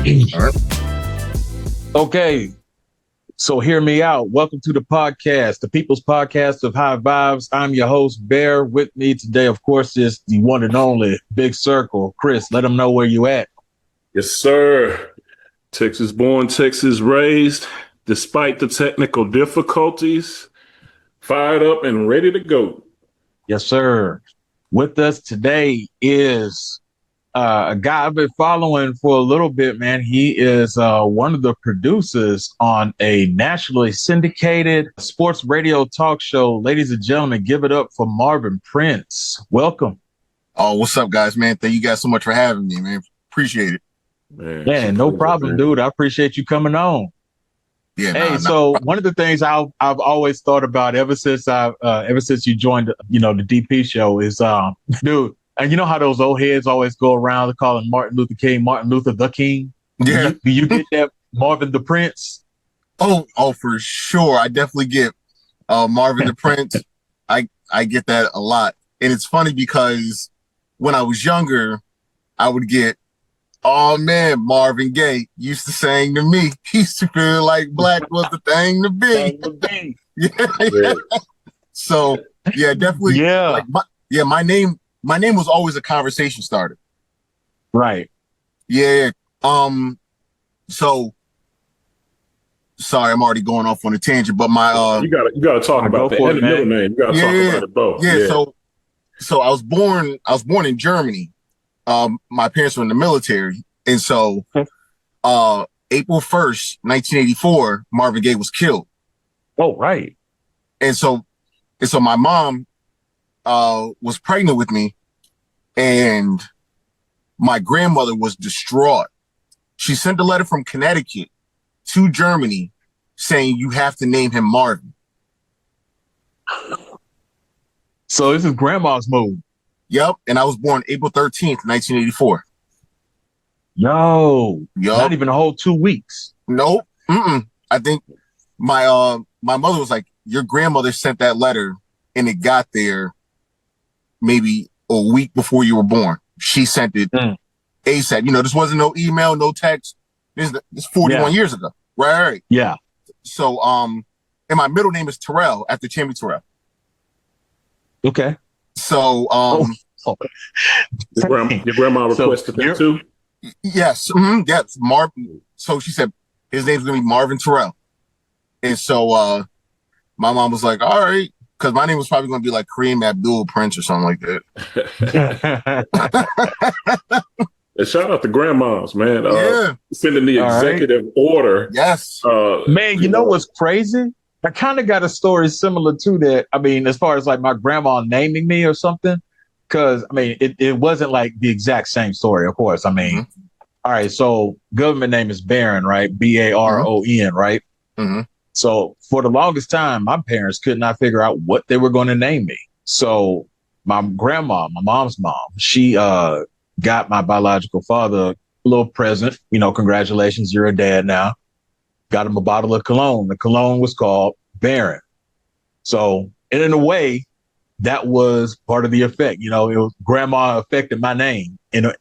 All right. Okay, so hear me out. Welcome to the podcast, the People's Podcast of High Vibes. I'm your host, Bear. With me today, of course, is the one and only Big Circle. Chris, let them know where you at. Yes, sir. Texas born, Texas raised. Despite the technical difficulties, fired up and ready to go. Yes, sir. With us today is a guy I've been following for a little bit, man. He is one of the producers on a nationally syndicated sports radio talk show. Ladies and gentlemen, give it up for Marvin Prince. Welcome. Oh, what's up, guys, man? Thank you guys so much for having me, man. Appreciate it. Man, no problem, dude. I appreciate you coming on. Yeah. Hey, so one of the things I've always thought about ever since you joined, the DP show is, dude, and you know how those old heads always go around calling Martin Luther King, Martin Luther the King? Yeah. Do you get that, Marvin the Prince? Oh, for sure. I definitely get Marvin the Prince. I get that a lot. And it's funny because when I was younger, I would get, oh man, Marvin Gaye used to sing to me. He used to feel like black was the thing to be. Yeah. So yeah, definitely. Yeah. My name was always a conversation starter. Right. Yeah. So sorry, I'm already going off on a tangent, but my you gotta talk about that middle name. You gotta talk about it both. Yeah. So I was born in Germany. My parents were in the military, and so April 1st, 1984, Marvin Gaye was killed. Oh, right. And so my mom was pregnant with me, and my grandmother was distraught. She sent a letter from Connecticut to Germany saying, you have to name him Marvin. So this is grandma's move. Yep. And I was born April 13th, 1984. Yo, not even a whole 2 weeks. Nope. I think my mother was like, your grandmother sent that letter and it got there maybe a week before you were born. She sent it ASAP. This wasn't no email, no text. This 41 years ago. Right. Yeah. So, and my middle name is Terrell after Chammy Terrell. Okay. So, your grandma requested that too? Yes. Yes. Marvin. So she said his name's going to be Marvin Terrell. And so, my mom was like, all right. Cause my name was probably going to be like Kareem Abdul Prince or something like that. And shout out to grandmas, man. Sending the all executive order. Yes. Man, you know what's crazy? I kind of got a story similar to that. I mean, as far as like my grandma naming me or something, because I mean, it wasn't like the exact same story, of course. I mean, all right, so government name is Baron, right? Baron, right? Mm-hmm. So for the longest time, my parents could not figure out what they were going to name me. So my grandma, my mom's mom, she got my biological father a little present. Congratulations, you're a dad now. Got him a bottle of cologne. The cologne was called Baron. So, and in a way, that was part of the effect. It was grandma affected my name, on the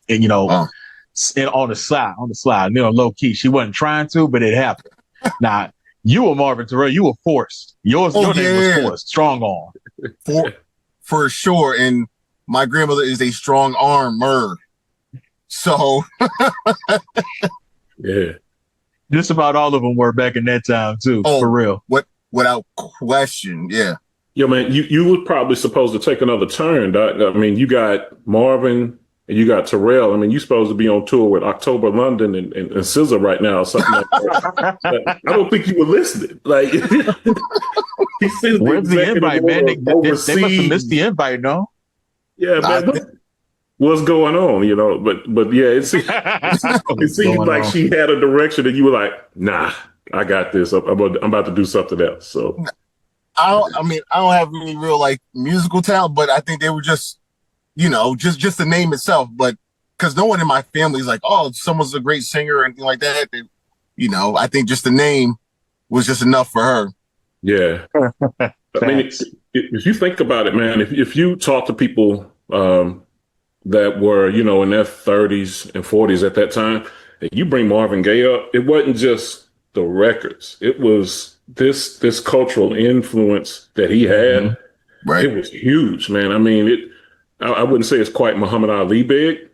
slide, low key. She wasn't trying to, but it happened. Now, you were Marvin Terrell. You were forced. Your name was forced. Strong arm. For sure. And my grandmother is a strong armer. So, yeah. Just about all of them were back in that time too, for real. Without question, yeah. Yo, man, you were probably supposed to take another turn, Doc. I mean, you got Marvin and you got Terrell. I mean, you're supposed to be on tour with October London and SZA right now or something like that. I don't think you were listening. Like, where's the invite, man? They must have missed the invite, no? Yeah, man. What's going on, but yeah, it seemed like she had a direction and you were like, nah, I got this. I'm about to do something else. So I don't have any real like musical talent, but I think they were just, just the name itself. But because no one in my family is like, oh, someone's a great singer or anything like that. And, I think just the name was just enough for her. Yeah. I mean, if you think about it, man, if you talk to people that were, in their 30s and 40s at that time, And you bring Marvin Gaye up, it wasn't just the records. It was this cultural influence that he had. Right. It was huge, man. I mean, I wouldn't say it's quite Muhammad Ali big,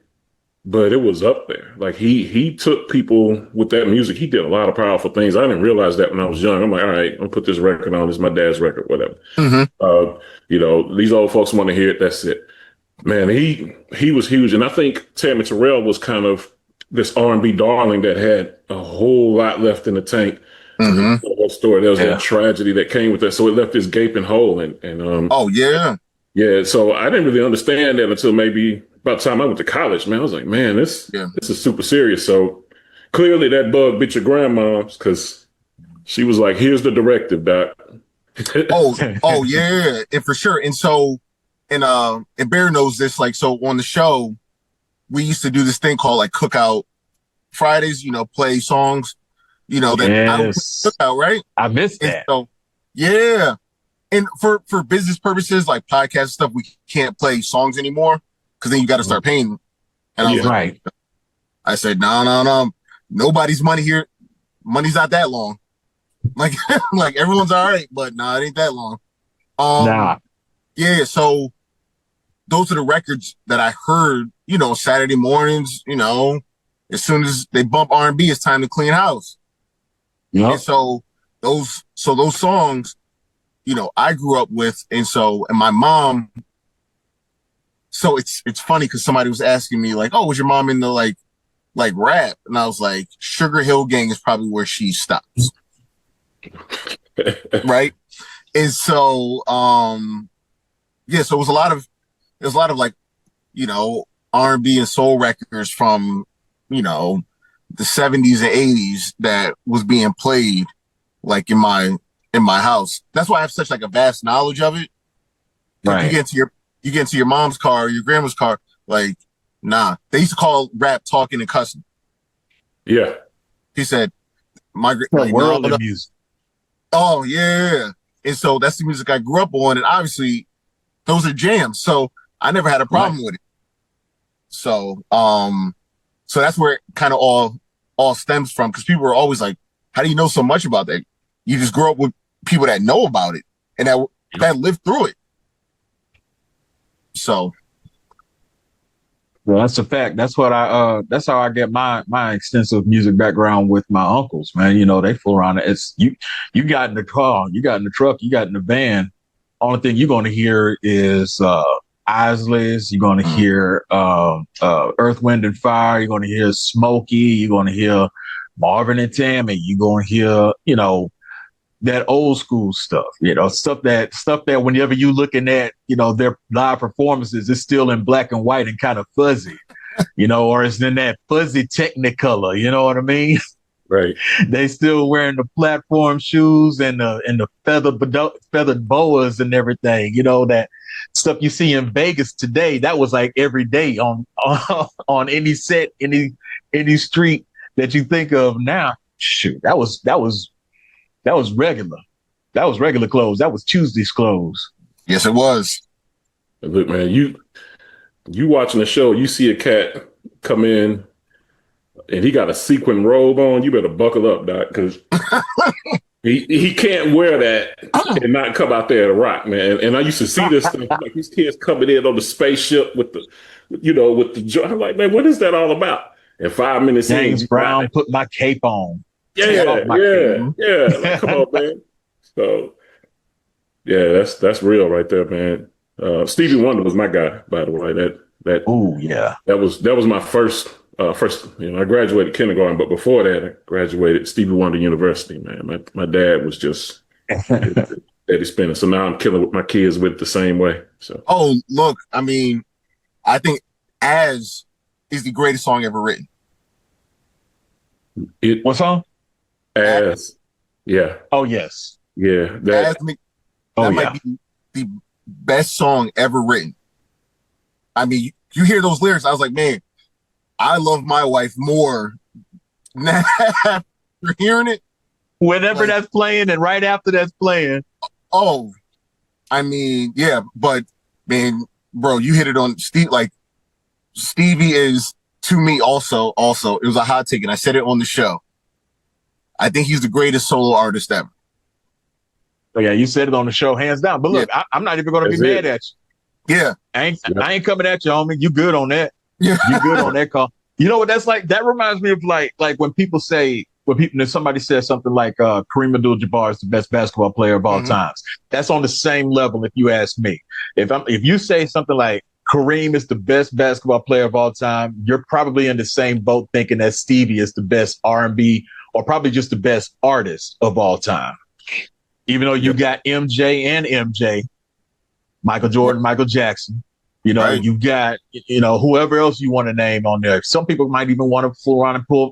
but it was up there. Like he took people with that music. He did a lot of powerful things. I didn't realize that when I was young. I'm like, all right, I'll put this record on. It's my dad's record, whatever. You know, these old folks want to hear it. That's it. Man, he was huge. And I think Tammy Terrell was kind of this R&B darling that had a whole lot left in the tank. Whole story. There was that tragedy that came with that. So it left this gaping hole. And oh, yeah. Yeah, so I didn't really understand that until maybe about the time I went to college, man. I was like, man, this is super serious. So clearly that bug bit your grandma's because she was like, here's the directive, Doc. oh, yeah, and for sure. And so, and Bear knows this, like, so on the show, we used to do this thing called like Cookout Fridays, you know, play songs, you know, that I don't cookout, right? I missed and that. So, yeah. And for business purposes, like podcast stuff, we can't play songs anymore because then you got to start paying. And I was like, I said, no, nobody's money here. Money's not that long. Like, like everyone's all right, but nah, it ain't that long. Yeah. So those are the records that I heard, you know, Saturday mornings, you know, as soon as they bump R&B, it's time to clean house. And so those songs, you know, I grew up with, and my mom. So it's funny because somebody was asking me like, "Oh, was your mom into like rap?" And I was like, "Sugar Hill Gang is probably where she stops." Right. And so, yeah. So it was a lot of like, you know, R&B and soul records from, you know, the 70s and 80s that was being played like in my house. That's why I have such like a vast knowledge of it. Right. You get into your mom's car or your grandma's car, like, nah. They used to call rap talking and cussing. Yeah. He said, world of music. Oh, yeah. And so that's the music I grew up on. And obviously those are jams. So I never had a problem with it. So, so that's where it kind of all stems from. Cause people were always like, how do you know so much about that? You just grew up with people that know about it and that lived through it. So. Well, that's a fact. That's what that's how I get my extensive music background with my uncles, man. You know, they fool around. It's you got in the car, you got in the truck, you got in the van. Only thing you're going to hear is, Isleys. You're going to hear, Earth, Wind and Fire. You're going to hear Smokey. You're going to hear Marvin and Tammy. You're going to hear, you know, that old school stuff, you know, stuff that whenever you looking at, you know, their live performances, it's still in black and white and kind of fuzzy, you know, or it's in that fuzzy Technicolor, you know what I mean? Right. They still wearing the platform shoes and the feathered boas and everything, you know, that stuff you see in Vegas today. That was like every day on any set, any street that you think of now. Shoot, that was regular. That was regular clothes. That was Tuesday's clothes. Yes, it was. Look, man, you watching the show, you see a cat come in and he got a sequin robe on. You better buckle up, Doc, because he can't wear that and not come out there to rock, man. And I used to see this stuff, like these kids coming in on the spaceship with the, you know, with the joy. I'm like, man, what is that all about? And 5 minutes James Brown put my cape on. Yeah. Like, come on, man. So, yeah, that's real right there, man. Stevie Wonder was my guy, by the way. That was my first. You know, I graduated kindergarten, but before that, I graduated Stevie Wonder University. Man, my dad was just steady spinning. So now I'm killing with my kids with it the same way. So, oh, look, I mean, I think "As" is the greatest song ever written. What song? As. Yeah. Oh, yes. Yeah. That might be the best song ever written. I mean, you hear those lyrics, I was like, man, I love my wife more now after hearing it. Whenever that's playing and right after that's playing. Oh, I mean, yeah, but man, bro, you hit it on Steve. Like, Stevie is to me, also, it was a hot take, and I said it on the show. I think he's the greatest solo artist ever. So yeah, you said it on the show, hands down. But look, I'm not even going to be mad at you. Yeah. I ain't coming at you, homie. You good on that. Yeah. You good on that call. You know what that's like? That reminds me of like when people say, when somebody says something like Kareem Abdul-Jabbar is the best basketball player of all times. That's on the same level if you ask me. If you say something like Kareem is the best basketball player of all time, you're probably in the same boat thinking that Stevie is the best R&B or probably just the best artist of all time. Even though you got MJ and MJ, Michael Jordan, Michael Jackson, you know, you got, whoever else you want to name on there. Some people might even want to fool around and pull,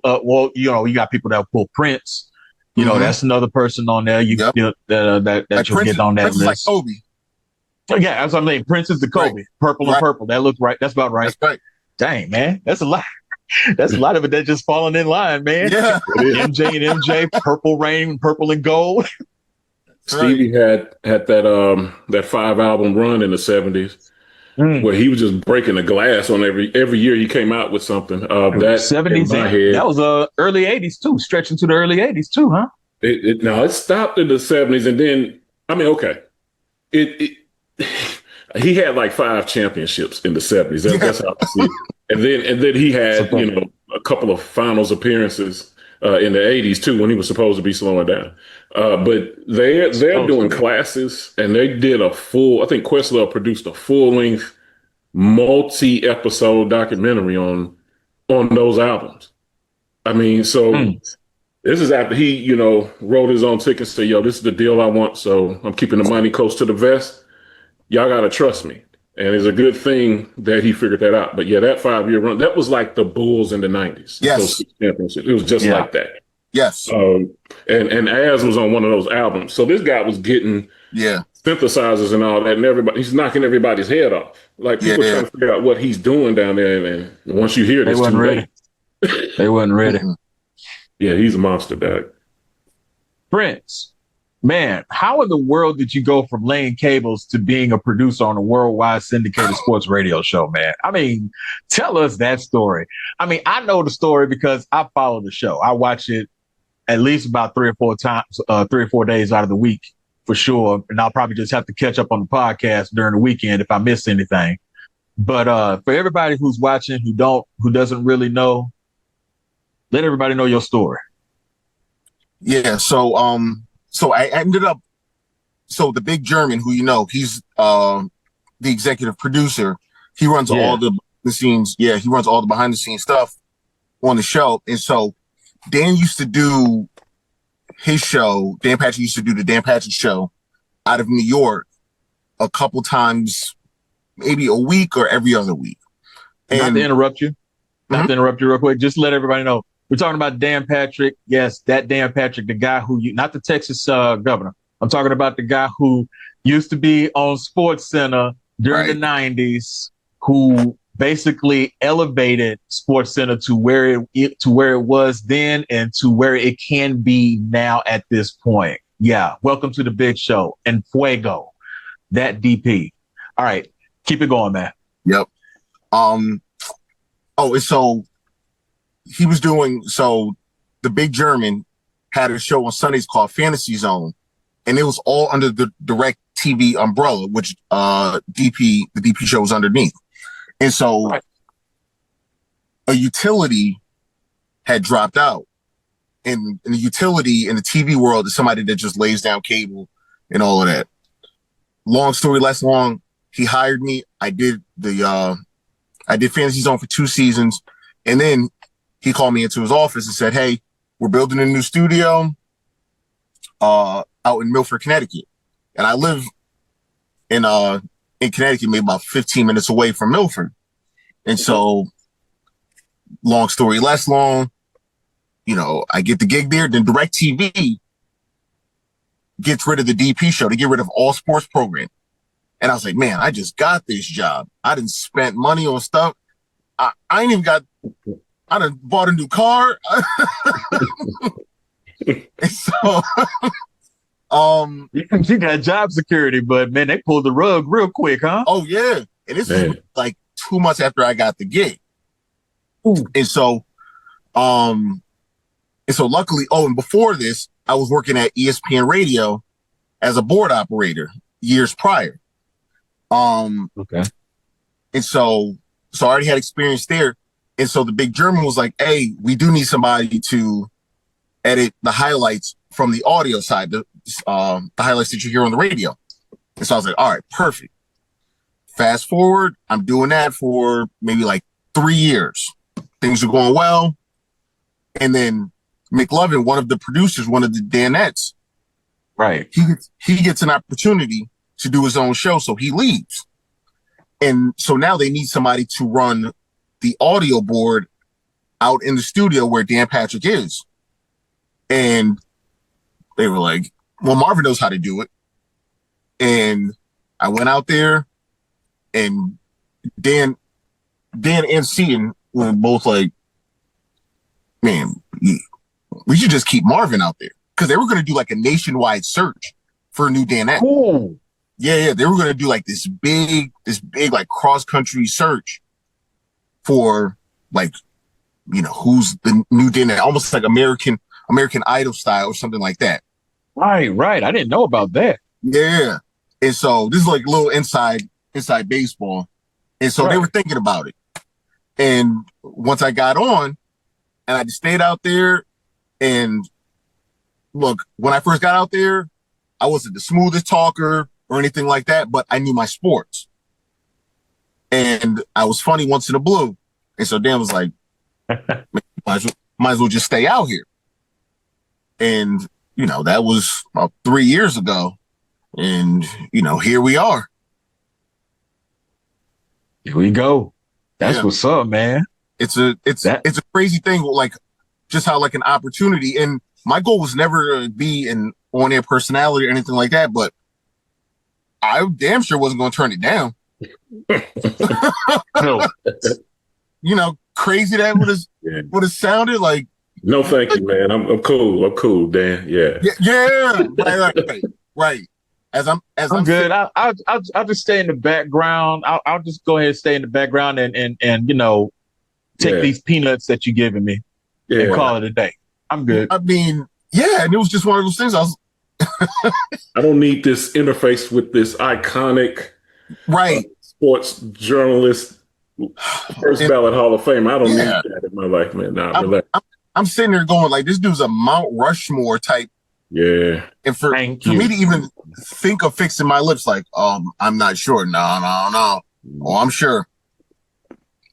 you got people that pull Prince. You know, that's another person on there. That like you'll get on that Prince list. Is like Kobe. Yeah, that's what I'm saying. Prince is the Kobe. Purple and purple. That looks right. That's about right. That's right. Dang, man. That's a lot. That's a lot of it that's just falling in line, man. Yeah. MJ and MJ, Purple Rain, Purple and Gold. Stevie had that 5-album run in the 70s where he was just breaking the glass on every year he came out with something. That 70s, that was early 80s too, stretching to the early 80s too, huh? It stopped in the 70s, and then he had like 5 championships in the 70s. That's how I see it. And then he had a couple of finals appearances in the 80s too, when he was supposed to be slowing down. But they're doing classes, and they did I think Questlove produced a full-length, multi-episode documentary on those albums. I mean, so this is after he, wrote his own ticket and said, yo, this is the deal I want, so I'm keeping the money close to the vest. Y'all got to trust me. And it's a good thing that he figured that out. But yeah, that 5-year run, that was like the Bulls in the 90s. Yes. Those 6 championships. It was just like that. Yes. And Az was on one of those albums. So this guy was getting synthesizers and all that, and he's knocking everybody's head off. Like people trying to figure out what he's doing down there. And once you hear this, they wasn't ready. They wasn't ready. Yeah, he's a monster, dog. Prince, man, how in the world did you go from laying cables to being a producer on a worldwide syndicated sports radio show, man? I mean, tell us that story. I mean, I know the story because I follow the show. I watch it at least about 3 or 4 times, 3 or 4 days out of the week for sure. And I'll probably just have to catch up on the podcast during the weekend if I miss anything. But for everybody who's watching, who doesn't really know, let everybody know your story. Yeah. So I ended up, the big German who, he's the executive producer. He runs all the scenes. Yeah. He runs all the behind the scenes stuff on the show. And so Dan used to do his show. Dan Patrick used to do the Dan Patrick show out of New York a couple times, maybe a week or every other week. And not to interrupt you real quick. Just let everybody know. We're talking about Dan Patrick. Yes, that Dan Patrick, the guy who, not the Texas governor. I'm talking about the guy who used to be on Sports Center during the 90s, who basically elevated Sports Center to where it was then and to where it can be now at this point. Yeah. Welcome to the big show. And Fuego, that DP. All right. Keep it going, man. Yep. So he was doing, the big German had a show on Sundays called Fantasy Zone, and it was all under the Direct TV umbrella, which the DP show was underneath. And so a utility had dropped out. And the utility in the TV world is somebody that just lays down cable and all of that. Long story less long, he hired me. I did Fantasy Zone for 2 seasons, and then he called me into his office and said, hey, we're building a new studio out in Milford, Connecticut. And I live in Connecticut, maybe about 15 minutes away from Milford. And so, long story less long, I get the gig there. Then DirecTV gets rid of the DP show. They get rid of all sports programming. And I was like, man, I just got this job. I done spent money on stuff. I ain't even got... I done bought a new car. And so, you got job security, but man, they pulled the rug real quick, huh? Oh yeah. And this is like 2 months after I got the gig. And so, luckily, and before this, I was working at ESPN Radio as a board operator years prior. Okay. And so I already had experience there. And so the big German was like, hey, we do need somebody to edit the highlights from the audio side, the highlights that you hear on the radio. And so I was like, all right, perfect. Fast forward, I'm doing that for maybe like 3 years. Things are going well. And then McLovin, one of the producers, one of the Danettes, right, he gets an opportunity to do his own show, so he leaves. And so now they need somebody to run the audio board out in the studio where Dan Patrick is. And they were like, well, Marvin knows how to do it. And I went out there, and Dan and Seaton were both like, man, we should just keep Marvin out there. Because they were going to do like a nationwide search for a new Danette. Cool. Yeah. They were going to do like this big like cross-country search for like, who's the new Danette, almost like American Idol style or something like that. Right. I didn't know about that. Yeah. And so this is like a little inside baseball. And so they were thinking about it. And once I got on, and I just stayed out there, and look, when I first got out there, I wasn't the smoothest talker or anything like that, but I knew my sports. And I was funny once in a blue. And so Dan was like, might as well just stay out here. And, that was about 3 years ago. And, here we are. Here we go. That's what's up, man. It's a crazy thing, like just how like an opportunity. And my goal was never to be an on-air personality or anything like that, but I damn sure wasn't going to turn it down. No. Crazy that would have sounded like. No, thank you, man. I'm cool. I'm cool, Dan. Yeah. Right. As I'm good. I'll just stay in the background. I'll just go ahead and stay in the background and take these peanuts that you're giving me and call it a day. I'm good. I mean, and it was just one of those things. I don't need this interface with this iconic sports journalist, first ballot Hall of Fame. I don't need that in my life, man. Nah, relax. I'm sitting there going like, this dude's a Mount Rushmore type. Yeah. And for me to even think of fixing my lips, like, I'm not sure. No. Oh, I'm sure.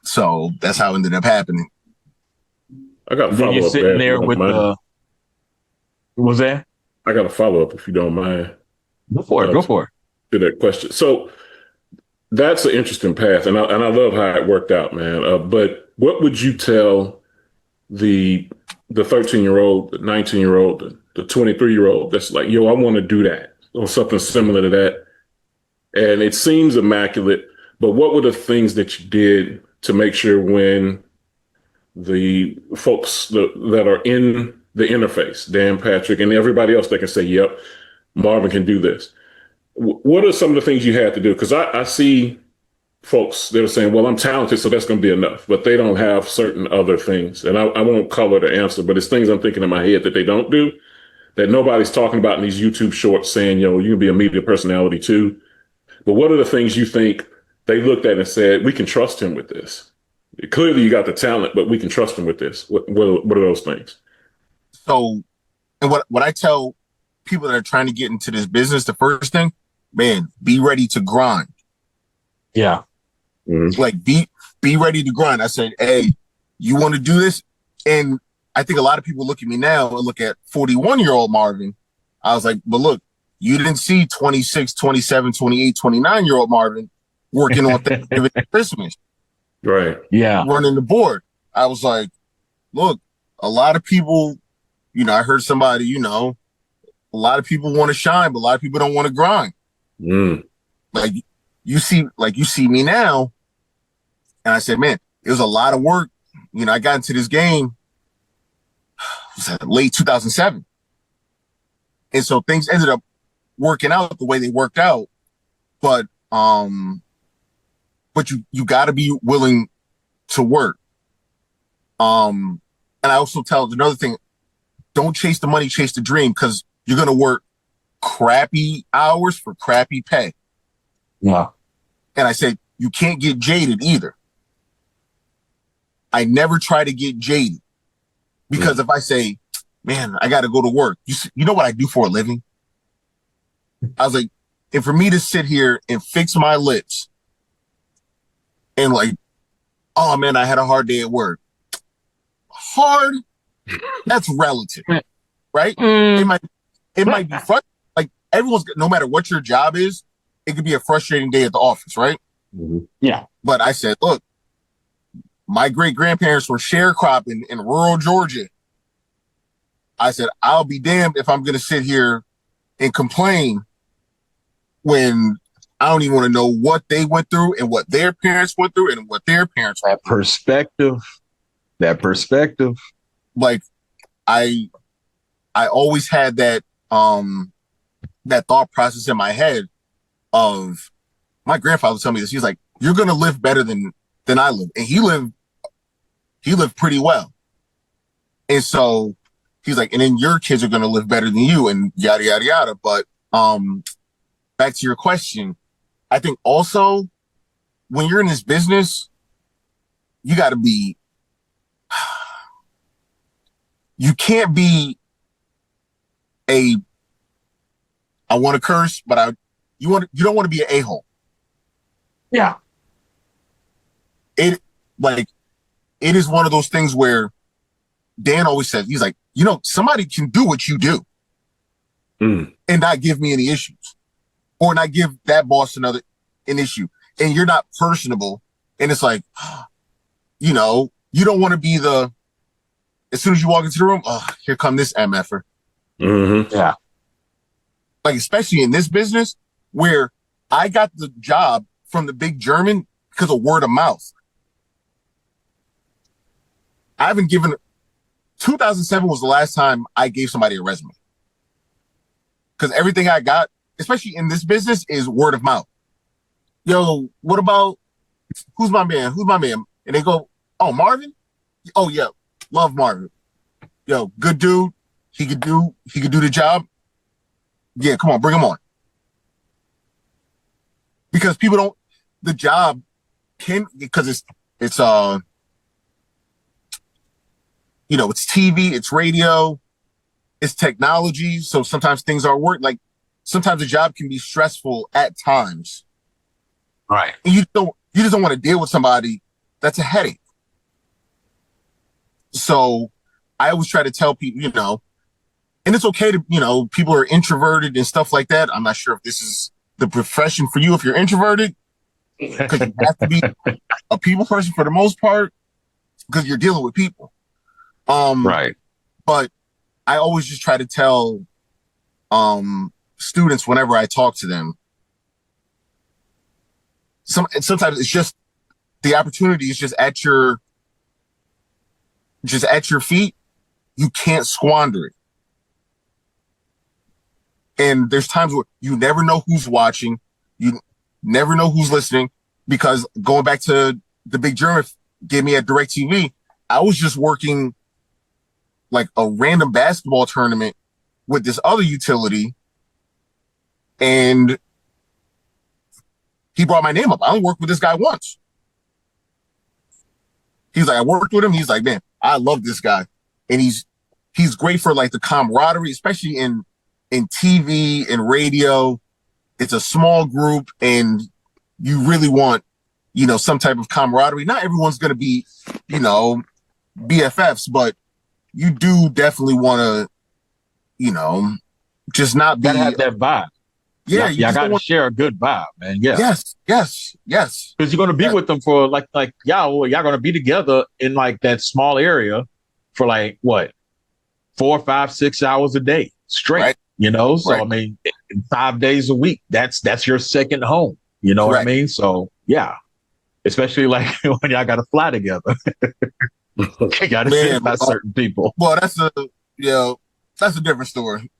So that's how it ended up happening. I got a follow-up. You're sitting there with what was that? I got a follow-up if you don't mind. Go for it. To that question. So that's an interesting path, and I love how it worked out, man. But what would you tell the 13-year-old, the 19-year-old, the 23-year-old that's like, yo, I want to do that or something similar to that? And it seems immaculate, but what were the things that you did to make sure when the folks that are in the interface, Dan Patrick and everybody else, they can say, yep, Marvin can do this. What are some of the things you had to do? Because I see folks that are saying, well, I'm talented, so that's going to be enough, but they don't have certain other things. And I won't color the answer, but it's things I'm thinking in my head that they don't do, that nobody's talking about in these YouTube shorts saying, you can be a media personality too. But what are the things you think they looked at and said, we can trust him with this? Clearly you got the talent, but we can trust him with this. What are those things? So, and what I tell people that are trying to get into this business, the first thing, man, be ready to grind. Yeah. Mm-hmm. Like be ready to grind. I said, hey, you want to do this? And I think a lot of people look at me now and look at 41-year-old Marvin. I was like, but look, you didn't see 26, 27, 28, 29-year-old Marvin working on Thanksgiving and Christmas. Right. Yeah. Running the board. I was like, look, a lot of people, I heard somebody, a lot of people want to shine, but a lot of people don't want to grind. Mm. Like you see me now. And I said, man, it was a lot of work. I got into this game late 2007. And so things ended up working out the way they worked out. But you got to be willing to work. And I also tell another thing, don't chase the money, chase the dream, because you're going to work crappy hours for crappy pay. Yeah. And I said, you can't get jaded either. I never try to get jaded because if I say, man, I got to go to work, you know what I do for a living? I was like, and for me to sit here and fix my lips and like, oh man, I had a hard day at work. Hard? That's relative, right? It might be frustrating. Like everyone's, no matter what your job is, it could be a frustrating day at the office, right? Yeah. But I said, look, my great-grandparents were sharecropping in rural Georgia. I said, I'll be damned if I'm going to sit here and complain when I don't even want to know what they went through and what their parents went through and what their parents went through. That perspective. Like I always had that thought process in my head of my grandfather would tell me this. He's like, you're going to live better than I live. And he lived pretty well. And so he's like, and then your kids are going to live better than you and yada, yada, yada. But back to your question, I think also when you're in this business, you got to be, you can't be I want to curse, but you don't want to be an a-hole. Yeah. It is one of those things where Dan always says, he's like, somebody can do what you do and not give me any issues or not give that boss an issue. And you're not personable. And it's like, you don't want to be as soon as you walk into the room, oh, here come this MFer. Mm-hmm. Yeah. Like, especially in this business where I got the job from the big German because of word of mouth. I haven't 2007 was the last time I gave somebody a resume. Because everything I got, especially in this business, is word of mouth. Yo, what about, who's my man? And they go, oh, Marvin? Oh, yeah, love Marvin. Yo, good dude. He could do the job. Yeah, come on, bring him on. Because people don't, the job because it's it's TV, it's radio, it's technology. So sometimes things are work. Like sometimes a job can be stressful at times. Right. And you just don't want to deal with somebody that's a headache. So I always try to tell people, and it's okay to, people are introverted and stuff like that. I'm not sure if this is the profession for you if you're introverted, because you have to be a people person for the most part, because you're dealing with people. Right. But I always just try to tell students whenever I talk to them, sometimes it's just the opportunity is just at your feet. You can't squander it. And there's times where you never know who's watching. You never know who's listening, because going back to the big German gave me at DirecTV, I was just working like a random basketball tournament with this other utility, and he brought my name up. I only worked with this guy once. He's like, I worked with him. He's like, man, I love this guy. And he's great for like the camaraderie, especially in TV and radio. It's a small group and you really want, some type of camaraderie. Not everyone's going to be, BFFs, but you do definitely want to, just not be. Gotta have that vibe. Yeah, you gotta share a good vibe, man. Yeah. Yes. Because you're gonna be with them for like y'all gonna be together in like that small area for like what, 4, 5, 6 hours a day straight. Right. So right. I mean, 5 days a week. That's your second home. You know what I mean? So yeah, especially like when y'all got to fly together. You got to sit by certain people. Well, that's a different story.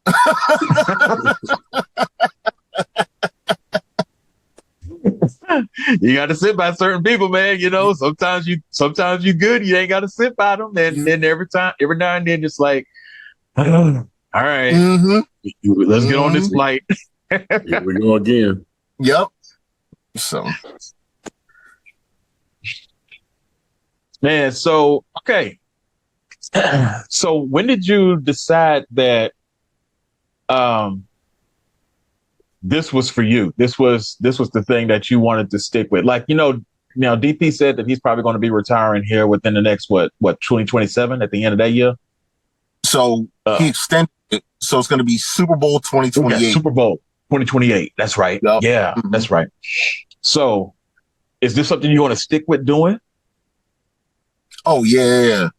You got to sit by certain people, man. You know, sometimes you good. You ain't got to sit by them. And then every now and then, it's like, all right, let's get on this flight. Here we go again. Yep. So, man. So, okay. So when did you decide that, this was for you? This was the thing that you wanted to stick with. Like, now DP said that he's probably going to be retiring here within the next, what, 2027 at the end of that year. So he extended it. So it's going to be Super Bowl 2028. Okay, Super Bowl 2028. That's right. Yep. Yeah, that's right. So is this something you want to stick with doing? Oh yeah.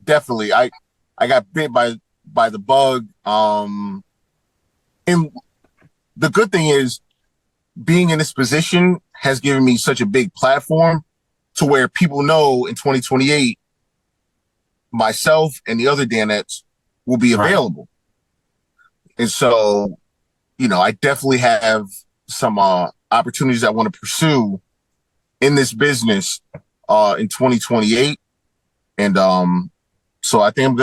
Definitely. I got bit by the bug. And the good thing is being in this position has given me such a big platform to where people know in 2028, myself and the other Danettes will be available. Right. And so, I definitely have some opportunities I want to pursue in this business in 2028. And so I think I'm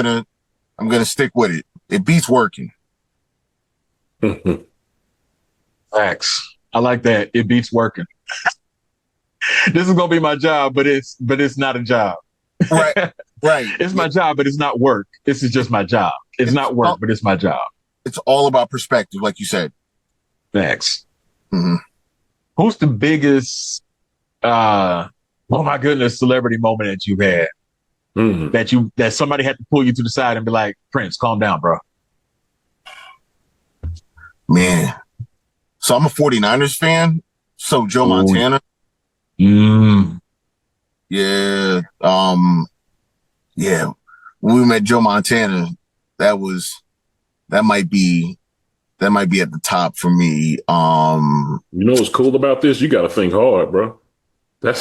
gonna stick with it. It beats working. Facts. I like that. It beats working. This is gonna be my job, but it's not a job. Right. Right. It's my job, but it's not work. This is just my job. It's not work, but it's my job. It's all about perspective, like you said. Facts. Mm-hmm. Who's the biggest, oh my goodness, celebrity moment that you've had? Mm-hmm. That somebody had to pull you to the side and be like, Prince, calm down, bro. Man. So I'm a 49ers fan. So Joe Montana. Yeah. Yeah. When we met Joe Montana, that might be at the top for me. What's cool about this? You got to think hard, bro. That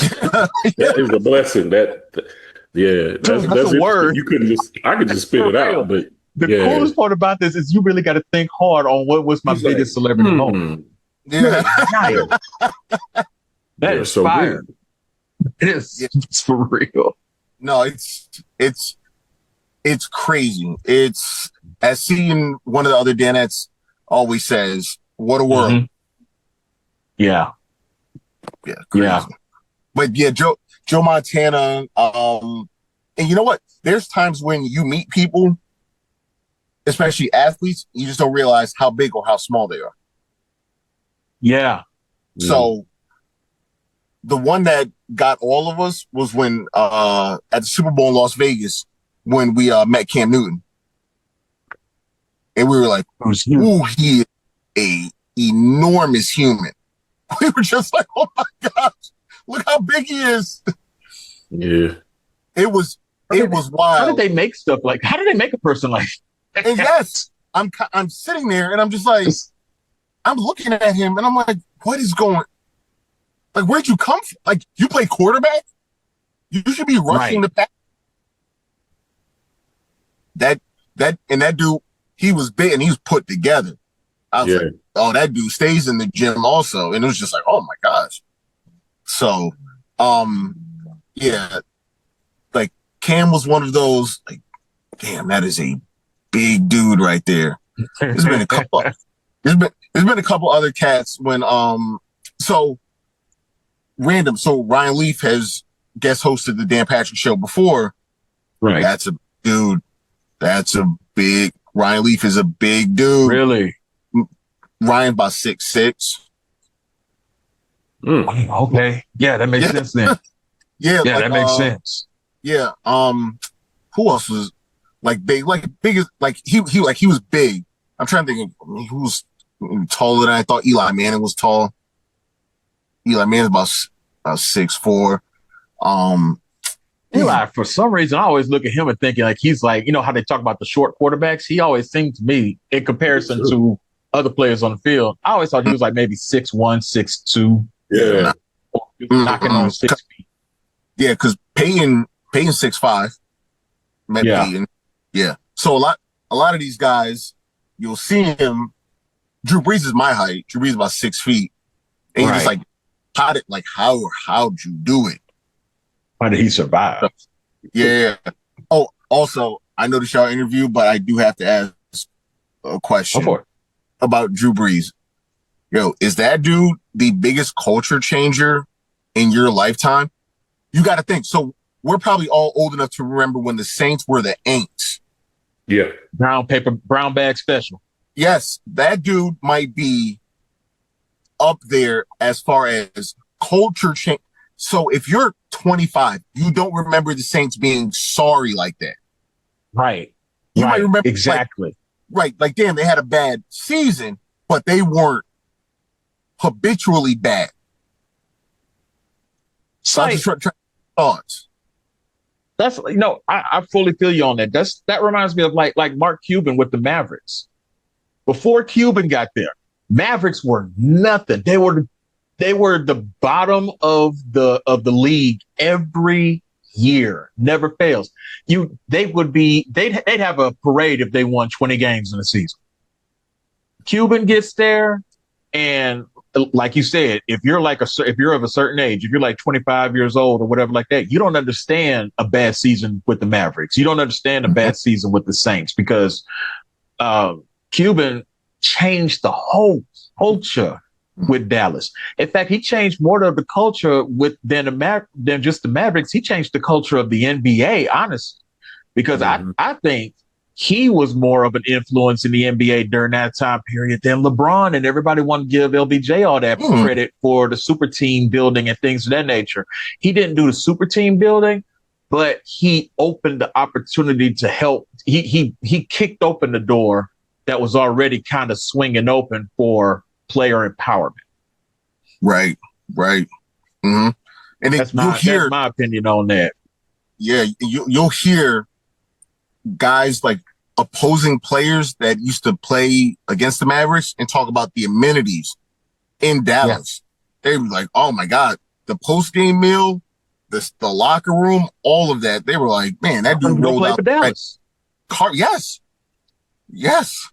is a blessing. That's a word. I could just spit it out, but the coolest part about this is you really got to think hard on what was my biggest celebrity moment. Yeah. That is so fire. It's for real. No, it's crazy. It's, as seeing one of the other Danettes always says, what a world. Mm-hmm. Yeah. Yeah. Crazy. Yeah. But yeah, Joe Montana. And you know what? There's times when you meet people, especially athletes, you just don't realize how big or how small they are. Yeah. So the one that got all of us was when at the Super Bowl in Las Vegas, when we met Cam Newton. And we were like, ooh, he is a enormous human. We were just like, oh my gosh, look how big he is. Yeah. It was wild. How did they make a person like that? And yes, I'm sitting there and I'm just like, I'm looking at him and I'm like, what is going, like, where'd you come from? Like, you play quarterback? You should be rushing the pass. That dude, he was big and he was put together. I was like, oh, that dude stays in the gym also. And it was just like, oh my gosh. So, yeah, like Cam was one of those, like, damn, that is a big dude right there. There's been a couple, there's been a couple other cats when, so random. So Ryan Leaf has guest hosted the Dan Patrick Show before. Right. That's a dude. Ryan Leaf is a big dude. Really? Ryan about 6'6". Okay. Yeah, that makes sense then. Yeah, like, that makes sense. Yeah. Who else was like big? Like big as he was big. I'm trying to think of who was taller than I thought. Eli Manning was tall. Eli Manning's about 6'4". Eli, for some reason, I always look at him and thinking like he's like, you know how they talk about the short quarterbacks? He always seemed to me, in comparison to other players on the field, I always thought he was like maybe 6'1", 6'2". Yeah. Knocking on 6 feet. Yeah, because Peyton's 6'5". Met Peyton. Yeah. So a lot of these guys, you'll see him. Drew Brees is my height. Drew Brees is about 6 feet. And you're just like, how'd you do it? How did he survive? Yeah. Oh, also, I know the show interview, but I do have to ask a question about Drew Brees. Yo, is that dude the biggest culture changer in your lifetime? You got to think. So we're probably all old enough to remember when the Saints were the Aints. Yeah. Brown bag special. Yes, that dude might be up there as far as culture change. So if you're 25, you don't remember the Saints being sorry like that. Right. You might remember exactly. Like, damn, they had a bad season, but they weren't habitually bad. So I just try thoughts. That's I fully feel you on that. That reminds me of like Mark Cuban with the Mavericks. Before Cuban got there, Mavericks were nothing. They were the bottom of the league every year. Never fails. They'd have a parade if they won 20 games in a season. Cuban gets there, and like you said, if you're of a certain age, if you're like 25 years old or whatever like that, you don't understand a bad season with the Mavericks. You don't understand a bad season with the Saints because Cuban changed the whole culture with Dallas. In fact, he changed more of the culture than just the Mavericks. He changed the culture of the NBA, honestly, because I think he was more of an influence in the NBA during that time period than LeBron, and everybody wanted to give LBJ all that credit for the super team building and things of that nature. He didn't do the super team building, but he opened the opportunity to help. He kicked open the door that was already kind of swinging open for player empowerment. Right. Mm-hmm. And that's my opinion on that. Yeah, you'll hear guys like opposing players that used to play against the Mavericks and talk about the amenities in Dallas. Yeah. They were like, oh my God, the post-game meal, the locker room, all of that. They were like, man, that dude rolled out for Dallas. Yes.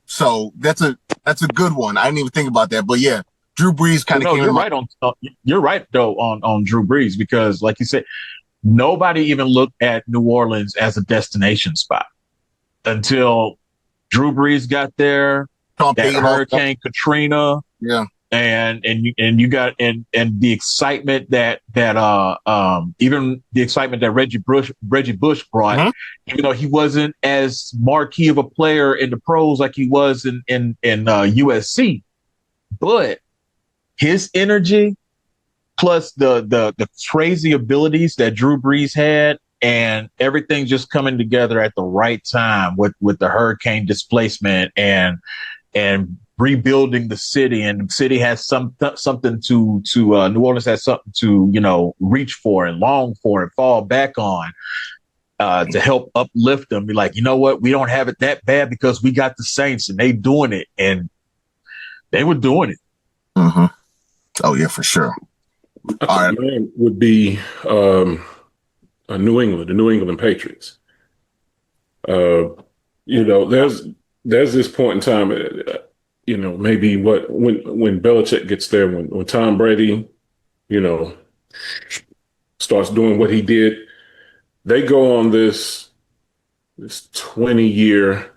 So that's a good one. I didn't even think about that, but yeah, Drew Brees kind of came. You're right though on Drew Brees because, like you said, nobody even looked at New Orleans as a destination spot until Drew Brees got there. That Hurricane Katrina, and you got and the excitement that even the excitement that Reggie Bush brought, even though he wasn't as marquee of a player in the pros like he was in USC, but his energy plus the crazy abilities that Drew Brees had and everything just coming together at the right time with the hurricane displacement and rebuilding the city, and the city has something to New Orleans has something to reach for and long for and fall back on to help uplift them. Be like, you know what, we don't have it that bad because we got the Saints and they doing it, and they were doing it. Mm-hmm. Oh yeah, for sure. Mine would be the New England Patriots. There's this point in time, maybe when Belichick gets there, when Tom Brady, starts doing what he did, they go on this 20-year,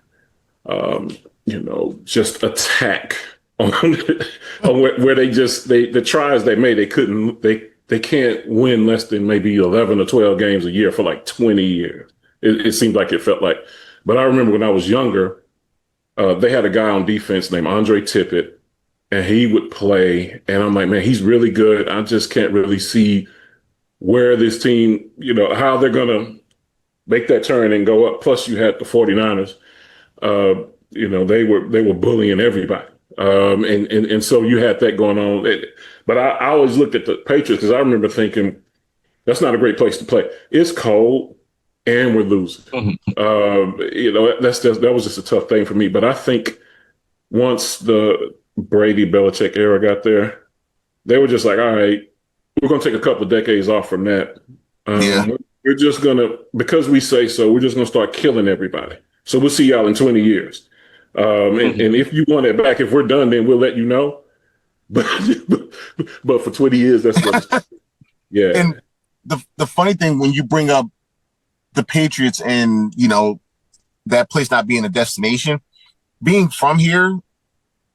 just attack on where the tries they made, they can't win less than maybe 11 or 12 games a year for like 20 years. It seemed like it felt like. But I remember when I was younger, they had a guy on defense named Andre Tippett, and he would play. And I'm like, man, he's really good. I just can't really see where this team, how they're going to make that turn and go up. Plus, you had the 49ers. They were bullying everybody. And so you had that going on. But I always looked at the Patriots because I remember thinking, that's not a great place to play. It's cold and we're losing. That was just a tough thing for me. But I think once the Brady Belichick era got there, they were just like, all right, we're going to take a couple of decades off from that. We're just going to, because we say so, we're just going to start killing everybody. So we'll see y'all in 20 years. And if you want it back, if we're done, then we'll let you know. but but for 20 years, that's what. Yeah. And the funny thing when you bring up the Patriots and that place not being a destination, being from here,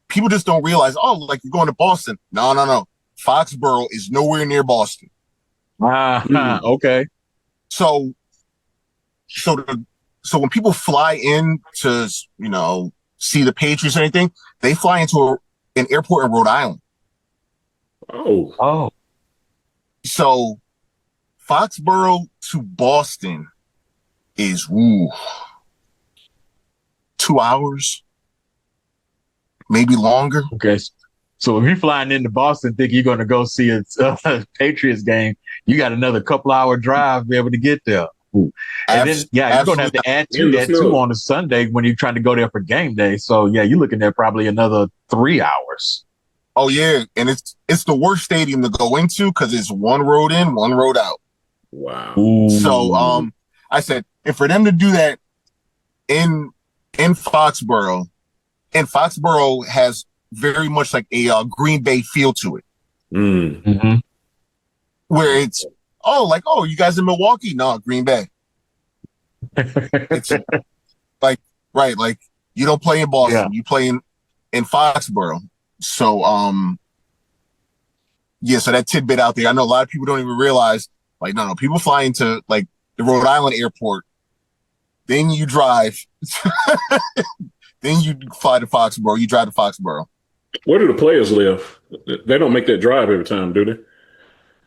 people just don't realize. Oh, like you're going to Boston? No. Foxborough is nowhere near Boston. Okay. So when people fly in to see the Patriots or anything, they fly into an airport in Rhode Island. Oh. So Foxborough to Boston is 2 hours, maybe longer. Okay. So if you're flying into Boston, think you're going to go see a Patriots game, you got another couple-hour drive to be able to get there. Ooh. And then, you're going to have to add to that too on a Sunday when you're trying to go there for game day. So you're looking at probably another 3 hours. Oh yeah, and it's the worst stadium to go into because it's one road in, one road out. Wow. Ooh. So I said, and for them to do that in Foxborough, and Foxborough has very much like a Green Bay feel to it, Mm-hmm. where it's you guys in Milwaukee? No, Green Bay. It's like you don't play in Boston, you play in Foxborough. So so that tidbit out there, I know a lot of people don't even realize. Like, no, people fly into like the Rhode Island airport, then you drive, then you fly to Foxborough. You drive to Foxborough. Where do the players live? They don't make that drive every time, do they?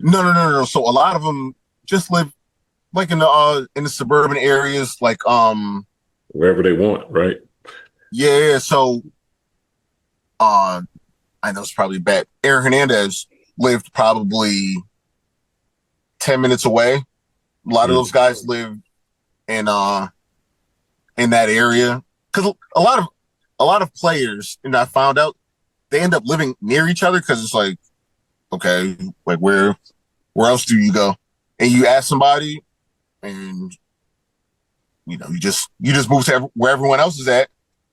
No. So a lot of them just live like in the suburban areas, like wherever they want, right? Yeah. So I know it's probably bad. Aaron Hernandez lived probably 10 minutes away. A lot of those guys live in that area because a lot of players, and I found out they end up living near each other because it's like, okay, like where else do you go? And you ask somebody, and you just move to where everyone else is at,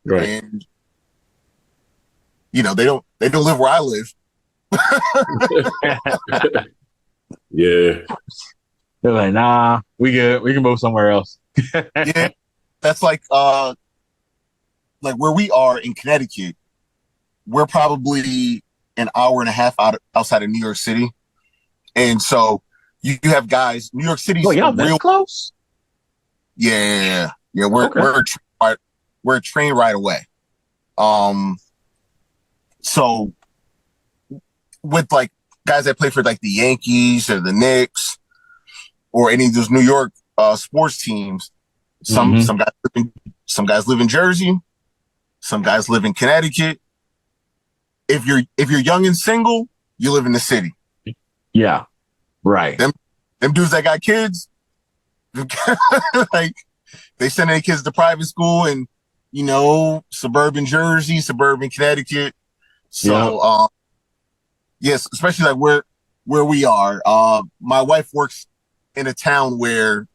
right? And they don't live where I live. Yeah. They're like, nah, we good. We can move somewhere else. Yeah. That's like where we are in Connecticut, we're probably an hour and a half outside of New York City. And so you have guys, New York City's real close. Yeah. We're a train ride away. So with like guys that play for like the Yankees or the Knicks or any of those New York sports teams, some guys live in Jersey, some guys live in Connecticut. If you're young and single, you live in the city. Yeah, right. Them dudes that got kids, like they send their kids to private school in suburban Jersey, suburban Connecticut. So yes, especially like where we are. My wife works in a town where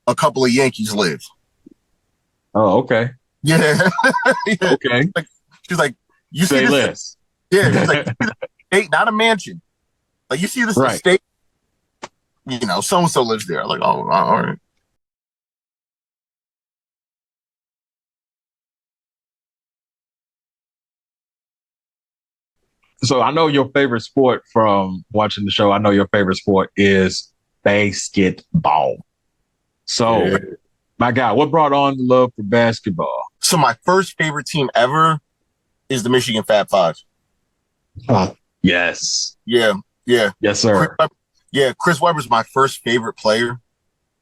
a couple of Yankees live. Oh, okay. Yeah. Yeah. Okay. She's like, you say see less. Yeah, she's like, estate, not a mansion. Like you see this estate, so and so lives there. Like, oh, all right. So I know your favorite sport from watching the show. I know your favorite sport is basketball. So, my guy, what brought on the love for basketball? So my first favorite team ever is the Michigan Fab Five. Yes. Yeah. Yes, sir. Chris Webber's my first favorite player.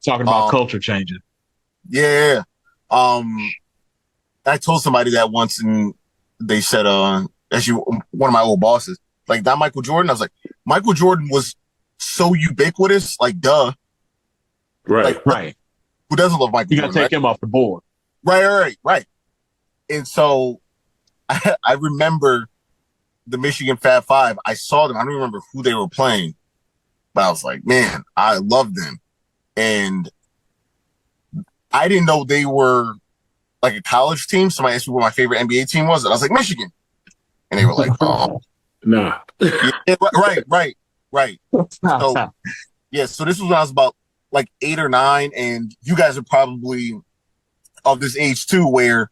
Talking about culture changing. Yeah. I told somebody that once, and they said, actually, one of my old bosses, like, that Michael Jordan. I was like, Michael Jordan was so ubiquitous, like, duh. Right. Like, right. Who doesn't love Michael Jordan? You got to take him off the board. Right. And so I remember the Michigan Fab Five. I saw them. I don't remember who they were playing, but I was like, man, I love them. And I didn't know they were like a college team. Somebody asked me what my favorite NBA team was, and I was like, Michigan. And they were like, oh. Nah. Yeah, right. So yeah, so this was when I was about like 8 or 9, and you guys are probably of this age too, where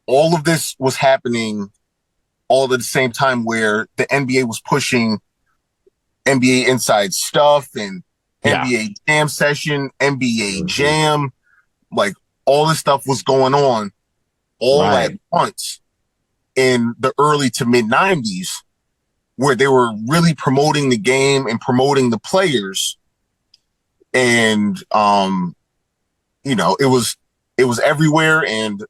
all of this was happening all at the same time, where the NBA was pushing NBA Inside Stuff and Yeah. NBA Jam Session, NBA Mhm. Jam, like all this stuff was going on all at Right. once in the early to mid 90s, where they were really promoting the game and promoting the players. And, it was everywhere, and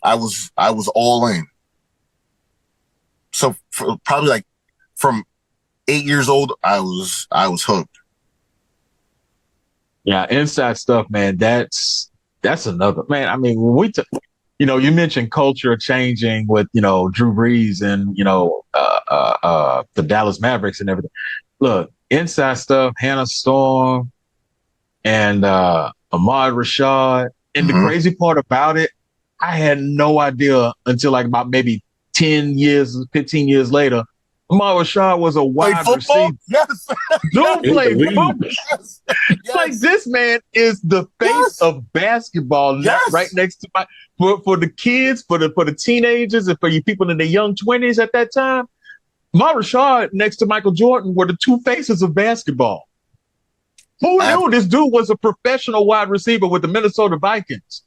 I was all in. So probably like from 8 years old, I was hooked. Yeah, inside stuff, man. That's another, man. I mean, when you mentioned culture changing with Drew Brees and the Dallas Mavericks and everything. Look, inside stuff, Hannah Storm and Ahmad Rashad. And the crazy part about it, I had no idea until like about maybe 10 years, 15 years later. Ahmad Rashad was a wide receiver. Yes. Dude played football. Yes. It's like this man is the face of basketball right next to for the kids, for the teenagers, and for you people in their young 20s at that time. Ahmad Rashad next to Michael Jordan were the two faces of basketball. Who knew this dude was a professional wide receiver with the Minnesota Vikings?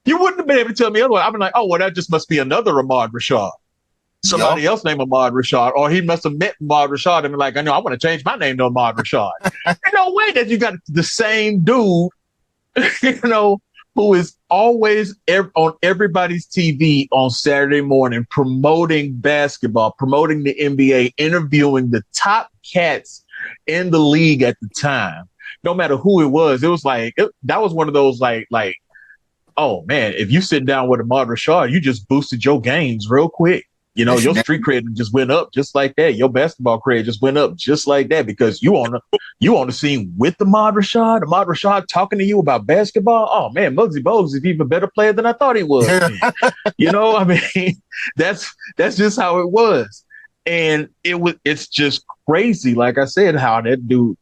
You wouldn't have been able to tell me otherwise. I've been like, oh, well, that just must be another Ahmad Rashad. Somebody else named Ahmad Rashad, or he must have met Ahmad Rashad and been like, I know, I want to change my name to Ahmad Rashad. There's no way that you got the same dude, who is always on everybody's TV on Saturday morning, promoting basketball, promoting the NBA, interviewing the top cats in the league at the time. No matter who it was like, that was one of those like, oh man, if you sit down with Ahmad Rashad, you just boosted your games real quick. Your street cred just went up just like that. Your basketball cred just went up just like that because you on the scene with Ahmad Rashad talking to you about basketball. Oh man, Muggsy Bogues is even a better player than I thought he was. I mean, that's just how it was. And it's just crazy. Like I said, how that dude,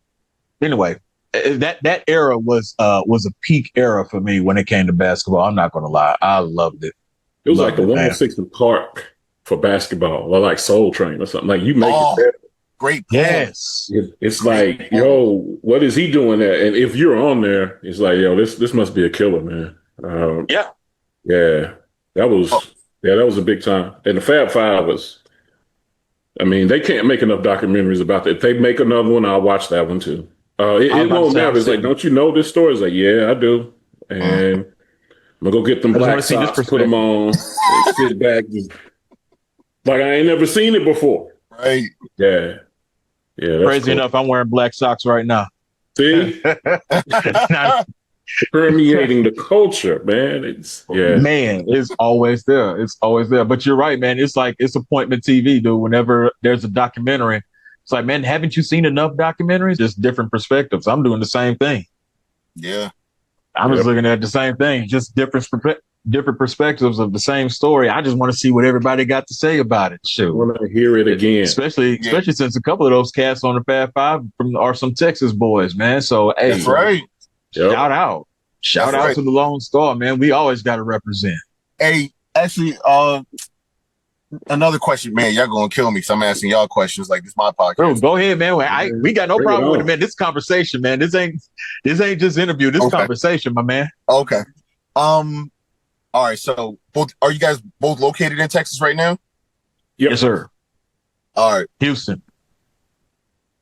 anyway, that era was a peak era for me when it came to basketball. I'm not going to lie. I loved it. It was like the 106 in Park for basketball, or like Soul Train or something. Like you make it better. Great point. Yes. It's like, yo, what is he doing there? And if you're on there, it's like, yo, this must be a killer, man. Yeah. That was a big time. And the Fab Five they can't make enough documentaries about that. If they make another one, I'll watch that one too. It won't matter. It's like, don't you know this story? It's like, yeah, I do. And I'm gonna go get them black socks, put them on, and sit back, just like I ain't never seen it before. Right. Yeah. That's crazy cool. enough, I'm wearing black socks right now. See? Permeating the culture, man. Man, it's always there. It's always there. But you're right, man. It's like it's appointment TV, dude. Whenever there's a documentary, it's like, man, haven't you seen enough documentaries? Just different perspectives. I'm doing the same thing. Yeah. I'm just looking at the same thing, just different perspectives of the same story. I just want to see what everybody got to say about it. Shoot. I want to hear it again. Especially since a couple of those cats on the Fab Five are some Texas boys, man. So, hey. That's right. Shout out. Shout out to the Lone Star, man. We always got to represent. Hey, actually, another question, man. Y'all gonna kill me because I'm asking y'all questions like this. Is my podcast. Bro, go ahead, man. We got no problem with it, man. This conversation, man. This ain't just interview. This conversation, my man. Okay. All right. So, are you guys both located in Texas right now? Yep. Yes, sir. All right. Houston.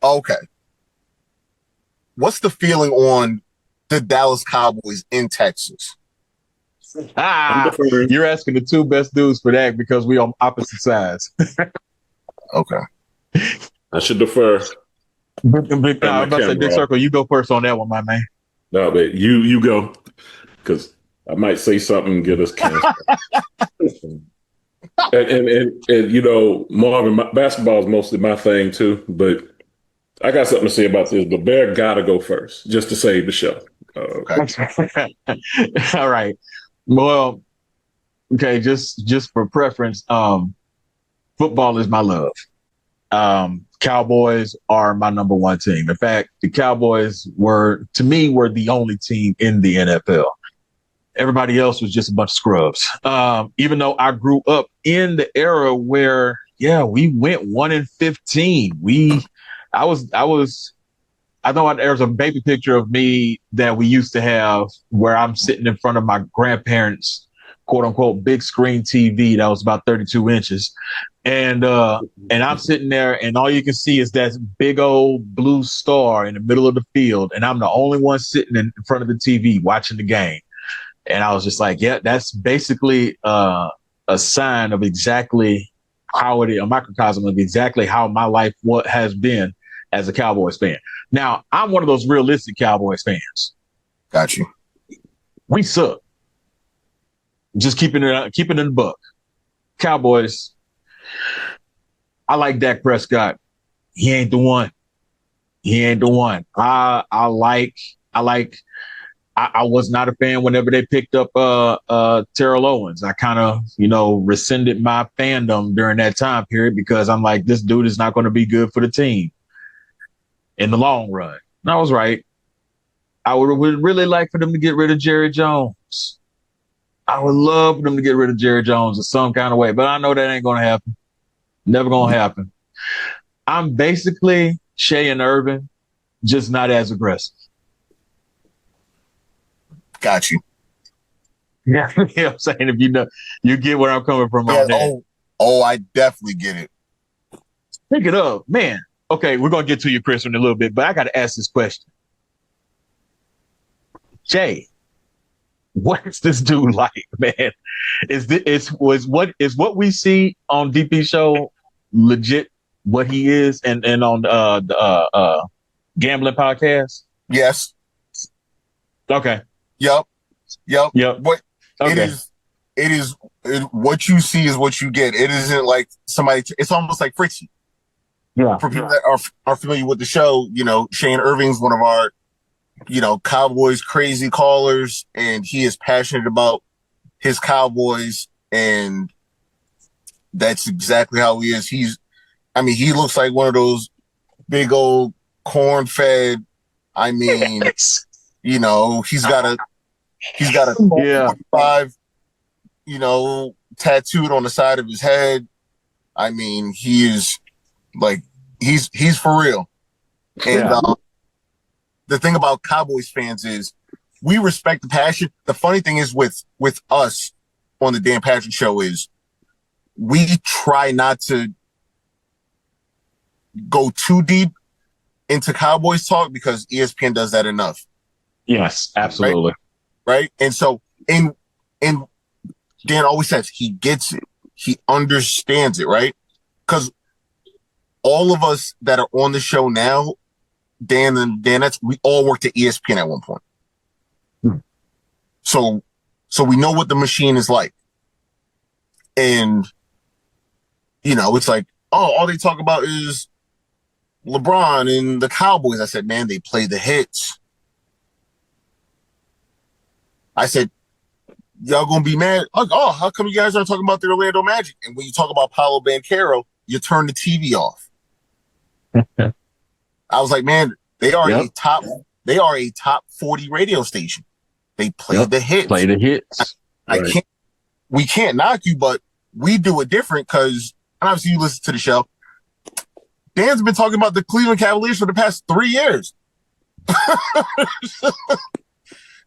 Okay. What's the feeling on the Dallas Cowboys in Texas? You're asking the two best dudes for that because we on opposite sides. Okay. I should defer. I'm about to say, Big Circle, you go first on that one, my man. No, but you go, because I might say something and get us canceled. and Marvin, basketball is mostly my thing too, but I got something to say about this. But Bear gotta go first, just to save the show. Okay. All right. Well, okay, just for preference, football is my love. Cowboys are my number one team. In fact, the Cowboys were the only team in the NFL. Everybody else was just a bunch of scrubs. Even though I grew up in the era where, we went 1-15. I know there's a baby picture of me that we used to have where I'm sitting in front of my grandparents' quote unquote big screen TV that was about 32 inches. And I'm sitting there and all you can see is that big old blue star in the middle of the field. And I'm the only one sitting in front of the TV watching the game. And I was just like, that's basically a sign of exactly how it is, a microcosm of exactly how my life has been as a Cowboys fan. Now, I'm one of those realistic Cowboys fans. Got you. We suck. Just keeping it in the book. Cowboys, I like Dak Prescott. He ain't the one. I was not a fan whenever they picked up Terrell Owens. I kind of, rescinded my fandom during that time period because I'm like, this dude is not going to be good for the team in the long run. And I was right. I would really like for them to get rid of Jerry Jones. I would love for them to get rid of Jerry Jones in some kind of way, but I know that ain't going to happen. Never going to happen. I'm basically Shea and Irvin, just not as aggressive. Got you. Yeah, you know what I'm saying? If you get where I'm coming from. Yeah, I definitely get it. Pick it up, man. Okay, we're going to get to you, Chris, in a little bit, but I got to ask this question. Jay, what is this dude like, man? Is what we see on DP show legit what he is and on the gambling podcast? Yes. Okay. Yep. What okay. it is what you see is what you get. It isn't like somebody. It's almost like Fritzy. Yeah. For people that are familiar with the show, Shane Irving's one of our, Cowboys crazy callers, and he is passionate about his Cowboys, and that's exactly how he is. He looks like one of those big old corn-fed. He's got a 45, tattooed on the side of his head. He is like he's for real. And the thing about Cowboys fans is we respect the passion. The funny thing is with us on the Dan Patrick Show is we try not to go too deep into Cowboys talk because ESPN does that enough. Yes, absolutely. Right? And so and Dan always says he gets it. He understands it, right? Because all of us that are on the show now, Dan and Danette, we all worked at ESPN at one point. So we know what the machine is like. And, it's like, all they talk about is LeBron and the Cowboys. I said, man, they play the hits. I said, y'all gonna be mad? Like, how come you guys aren't talking about the Orlando Magic? And when you talk about Paolo Banchero, you turn the TV off. I was like, man, they are a top 40 radio station. They play the hits. Play the hits. We can't knock you, but we do it different because obviously you listen to the show. Dan's been talking about the Cleveland Cavaliers for the past 3 years.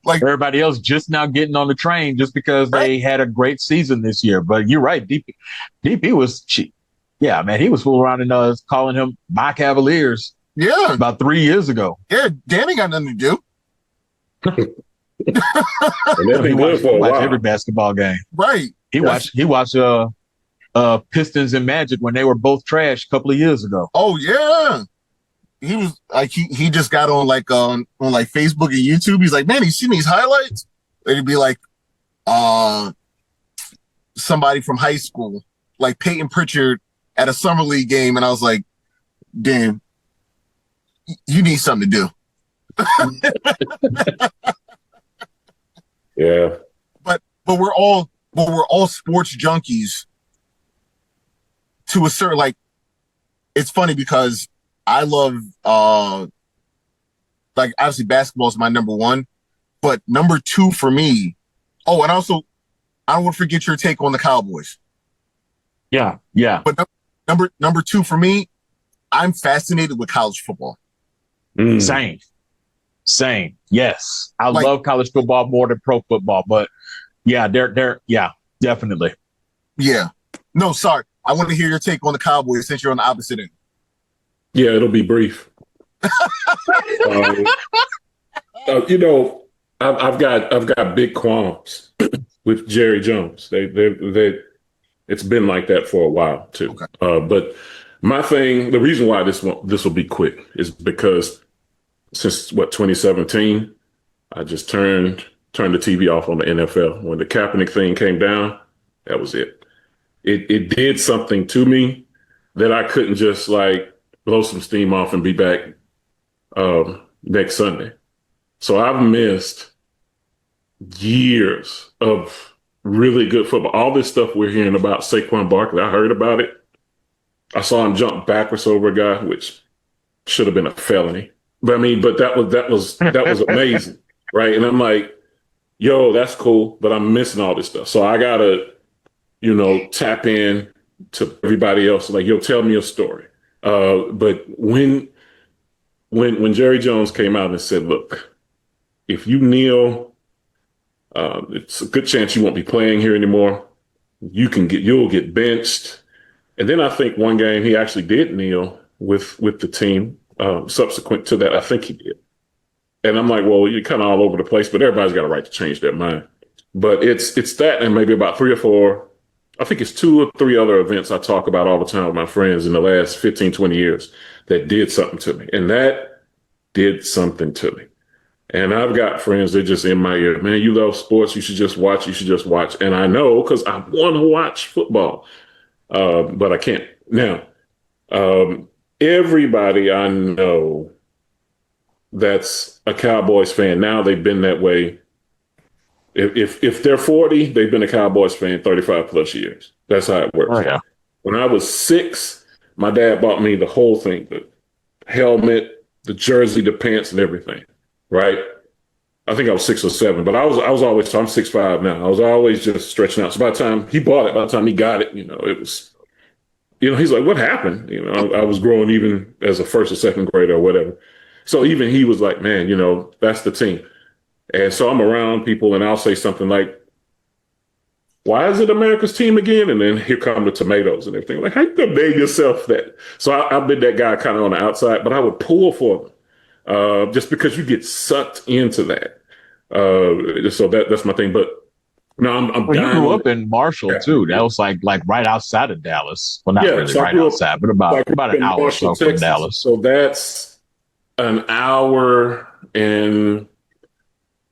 Like everybody else just now getting on the train just because they had a great season this year. But you're right. DP was cheap. Yeah, man, he was fooling around and calling him my Cavaliers. Yeah. About 3 years ago. Yeah, Dan ain't got nothing to do. He watched every basketball game. Right. He watched Pistons and Magic when they were both trash a couple of years ago. Oh yeah. He was like he just got on Facebook and YouTube. He's like, man, you seen these highlights? It'd be like somebody from high school, like Peyton Pritchard at a summer league game, and I was like, damn, you need something to do. Yeah. But we're all sports junkies to a certain, like, it's funny because I love like obviously basketball is my number one, but number two for me. Oh, and also I don't want to forget your take on the Cowboys. Yeah, yeah. But number two for me, I'm fascinated with college football. Same. Yes, I Like, love college football more than pro football, but yeah, they're yeah, definitely. yeah. No, sorry. I want to hear your take on the Cowboys since you're on the opposite end. Yeah, it'll be brief. You know, I've got big qualms with Jerry Jones. They it's been like that for a while too. Okay. But my thing, the reason why this will be quick is because since 2017, I just turned the TV off on the NFL. When the Kaepernick thing came down, that was it. It did something to me that I couldn't just like blow some steam off and be back next Sunday. So I've missed years of really good football. All this stuff we're hearing about Saquon Barkley, I heard about it. I saw him jump backwards over a guy, which should have been a felony. But I mean, but that was amazing, right? And I'm like, yo, that's cool, but I'm missing all this stuff. So I gotta, tap in to everybody else. Like, yo, tell me a story. But when Jerry Jones came out and said, look, if you kneel, it's a good chance you won't be playing here anymore. You'll get benched. And then I think one game he actually did kneel with the team. Subsequent to that, I think he did. And I'm like, well, you're kind of all over the place, but everybody's got a right to change their mind. But it's that and maybe about 3 or 4, I think it's 2 or 3 other events I talk about all the time with my friends in the last 15, 20 years that did something to me. And that did something to me. And I've got friends that just in my ear, man, you love sports. You should just watch. And I know because I want to watch football, but I can't. Now, everybody I know that's a Cowboys fan now, they've been that way. If they're 40, they've been a Cowboys fan 35 plus years. That's how it works. Oh, yeah. When I was 6, my dad bought me the whole thing, the helmet, the jersey, the pants, and everything. Right? I think I was 6 or 7, but I was always, so I'm 6'5" now. I was always just stretching out. So by the time he bought it, by the time he got it, it was, he's like, what happened? I was growing even as a first or second grader or whatever. So even he was like, man, that's the team. And so I'm around people and I'll say something like, why is it America's team again? And then here come the tomatoes and everything. Like, how you gonna name yourself that? So I've been that guy kind of on the outside, but I would pull for them just because you get sucked into that. So that's my thing. But no, I'm well, dying. You grew up in Marshall too. That was like right outside of Dallas. Well, not really so right outside, but about an hour or so from Dallas. So that's an hour, and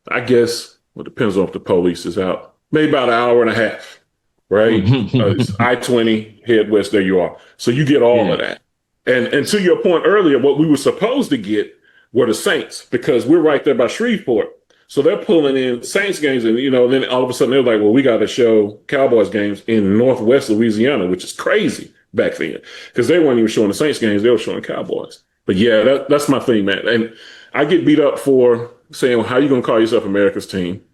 I guess it depends on if the police is out. Maybe about an hour and a half, right? It's I-20, head west. There you are. So you get all of that. And to your point earlier, what we were supposed to get were the Saints because we're right there by Shreveport. So they're pulling in Saints games and, then all of a sudden they're like, well, we got to show Cowboys games in Northwest Louisiana, which is crazy back then because they weren't even showing the Saints games. They were showing Cowboys. But yeah, that's my thing, man. And I get beat up for saying, well, how are you going to call yourself America's team?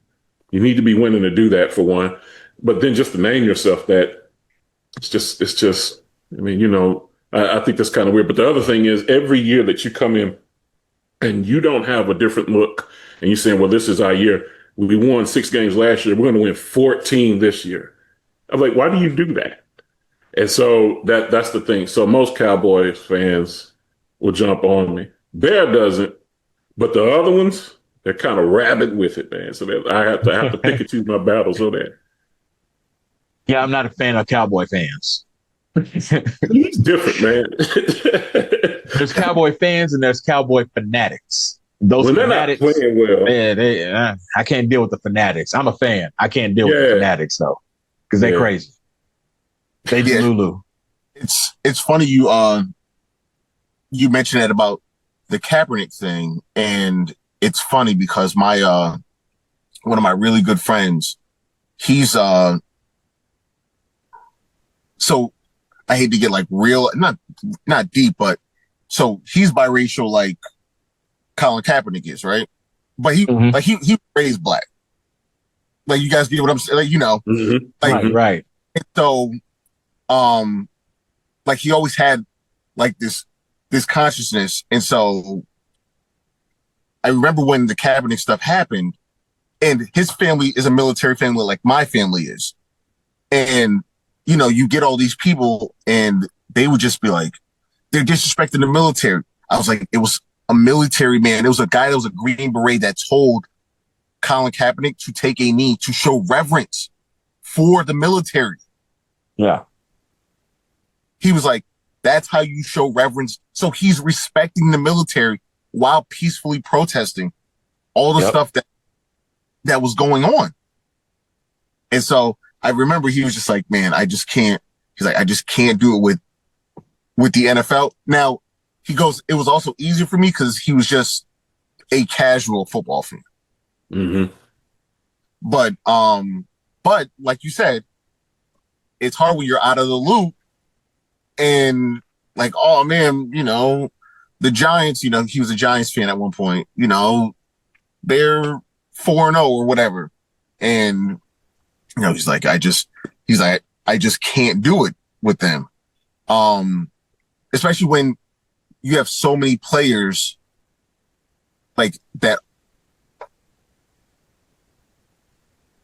You need to be willing to do that for one. But then just to name yourself that, it's just, I mean, I think that's kind of weird. But the other thing is every year that you come in and you don't have a different look and you're saying, well, this is our year. We won 6 games last year. We're going to win 14 this year. I'm like, why do you do that? And so that's the thing. So most Cowboys fans will jump on me. Bear doesn't, but the other ones, they're kind of rabid with it, man. So I have to pick and choose my battles on that. Yeah, I'm not a fan of Cowboy fans. It's different, man. There's Cowboy fans and there's Cowboy fanatics. Those fanatics, they're not playing well. Man, I can't deal with the fanatics. I'm a fan. I can't deal with the fanatics though, because they're crazy. They do Lulu. It's funny you mentioned that about the Kaepernick thing, and it's funny because my one of my really good friends, he's so I hate to get like real, not deep, but so he's biracial like Colin Kaepernick is, right? But he was raised black. Like, you guys get what I'm saying? Like, like, right. so, like, he always had like this consciousness. And so I remember when the Kaepernick stuff happened, and his family is a military family like my family is. And, you get all these people and they would just be like, they're disrespecting the military. I was like, it was a military man. It was a guy that was a Green Beret that told Colin Kaepernick to take a knee to show reverence for the military. Yeah. He was like, that's how you show reverence. So he's respecting the military while peacefully protesting all the stuff that was going on. And so I remember he was just like, man, I just can't. He's like, I just can't do it with the NFL. Now, he goes, it was also easier for me because he was just a casual football fan. Mm-hmm. But like you said, it's hard when you're out of the loop and like, oh man, the Giants, he was a Giants fan at one point, they're 4-0 or whatever. And, he's like, I just can't do it with them. Especially when you have so many players like that.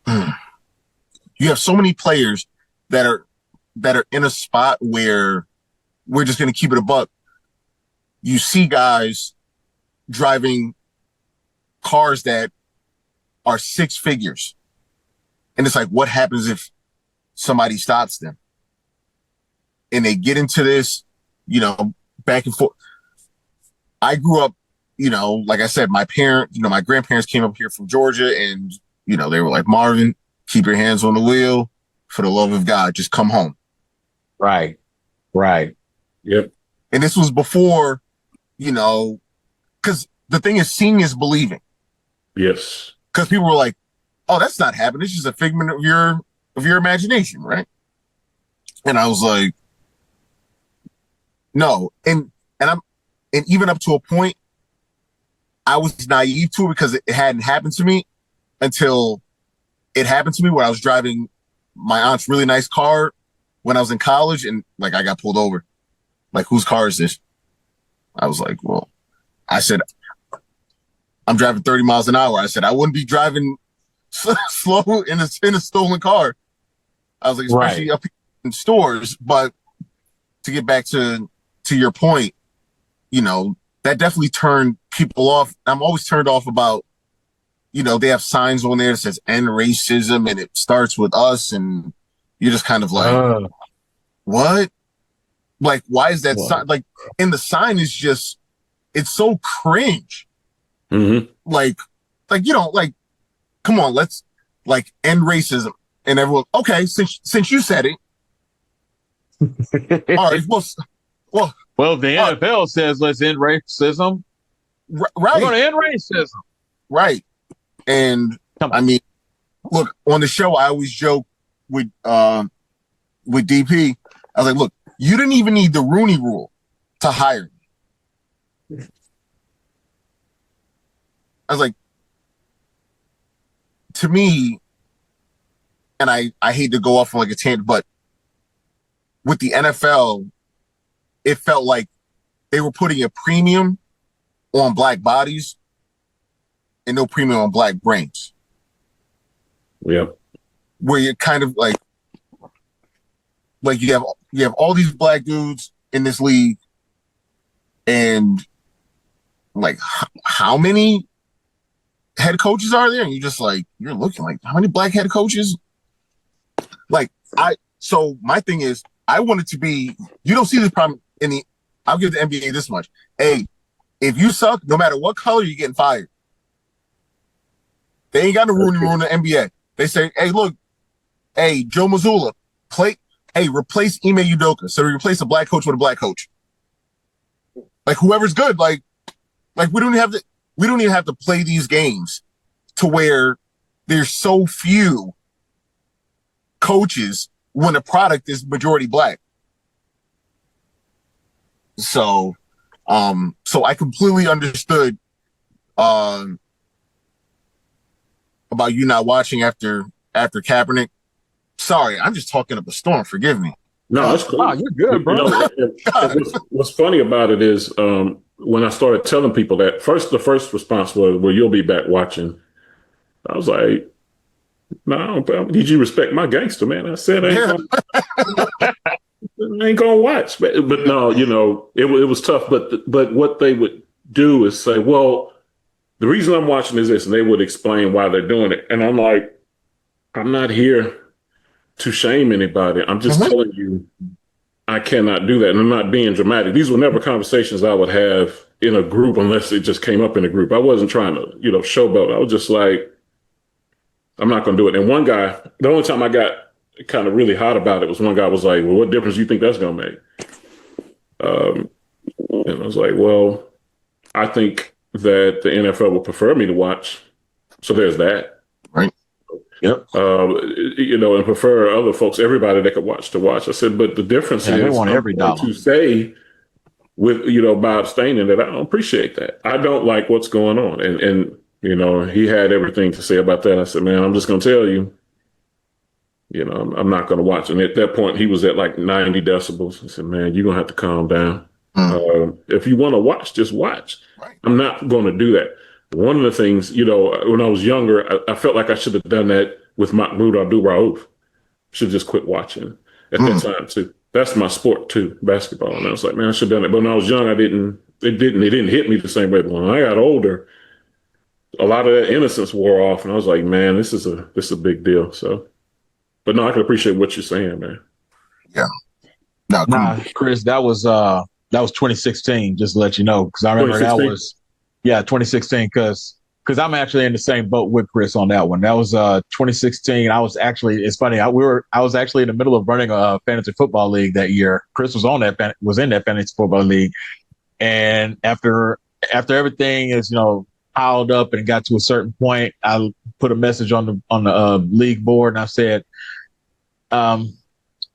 You have so many players that are in a spot where we're just going to keep it a buck. You see guys driving cars that are 6 figures. And it's like, what happens if somebody stops them? And they get into this, back and forth. I grew up, like I said, my grandparents came up here from Georgia, and, they were like, Marvin, keep your hands on the wheel. For the love of God, just come home. Right. Yep. And this was before, because the thing is, seeing is believing. Yes. Because people were like, oh, that's not happening. It's just a figment of your imagination, right? And I was like, no. And even up to a point, I was naive to it because it hadn't happened to me until it happened to me where I was driving my aunt's really nice car when I was in college, and like I got pulled over. Like, whose car is this? I was like, well, I said, I'm driving 30 miles an hour. I said, I wouldn't be driving slow in a stolen car. I was like, especially up in stores. But to get back to your point, that definitely turned people off. I'm always turned off about, they have signs on there that says end racism and it starts with us. And you're just kind of like, what? Like, why is that sign? Like, and the sign is just, it's so cringe. Mm-hmm. Like, come on, let's like end racism. And everyone, okay, since you said it. All right, well, the NFL says let's end racism. Right. We're going to end racism. Right. And I mean, look, on the show, I always joke with DP. I was like, look, you didn't even need the Rooney Rule to hire me. I was like, to me, and I hate to go off on like a tangent, but with the NFL, it felt like they were putting a premium on black bodies and no premium on black brains. Yeah. Where you're kind of like you have all these black dudes in this league, and like how many head coaches are there? And you're just like, you're looking like, how many black head coaches? So my thing is, I want it to be, you don't see this problem I'll give the NBA this much. Hey, if you suck, no matter what color, you're getting fired. They ain't got no Rooney Rule in the NBA. They say, hey, look, hey, Joe Mazzulla, replace Ime Udoka. So we replace a black coach with a black coach. Like, whoever's good, like we don't even have to play these games to where there's so few coaches when the product is majority black. So, so I completely understood about you not watching after Kaepernick. Sorry, I'm just talking up a storm. Forgive me. No, that's cool. Wow, you're good, bro. What's funny about it is when I started telling people that, the first response was, well, you'll be back watching. I was like, no, did you respect my gangster, man? I said, I ain't gonna watch. But no, it was tough. But what they would do is say, well, the reason I'm watching is this, and they would explain why they're doing it. And I'm like, I'm not here to shame anybody. I'm just telling you, I cannot do that. And I'm not being dramatic. These were never conversations I would have in a group unless it just came up in a group. I wasn't trying to, showboat. I was just like, I'm not going to do it. And one guy, the only time I got kind of really hot about it was one guy was like, well, what difference do you think that's going to make? And I was like, well, I think that the NFL would prefer me to watch. So there's that. Right. Yep. And prefer other folks, everybody that could watch to watch. I said, but the difference is they want every dollar to say with, by abstaining that I don't appreciate that. I don't like what's going on. And he had everything to say about that. I said, man, I'm just going to tell you, I'm not going to watch. And at that point, he was at like 90 decibels. I said, man, you're going to have to calm down. If you want to watch, just watch. Right. I'm not going to do that. One of the things, when I was younger, I felt like I should have done that with Mahmoud Abdul-Rauf. Should just quit watching at that time too. That's my sport too, basketball. And I was like, man, I should have done it. But when I was young, it didn't hit me the same way. But when I got older, a lot of that innocence wore off, and I was like, man, this is a big deal. So, but no, I can appreciate what you're saying, man. Yeah. Chris, that was 2016. Just to let you know, because I remember that was 2016. Because I'm actually in the same boat with Chris on that one. That was 2016. It's funny. I was actually in the middle of running a fantasy football league that year. Chris was in that fantasy football league, and after everything is piled up and it got to a certain point, I put a message on the league board, and I said,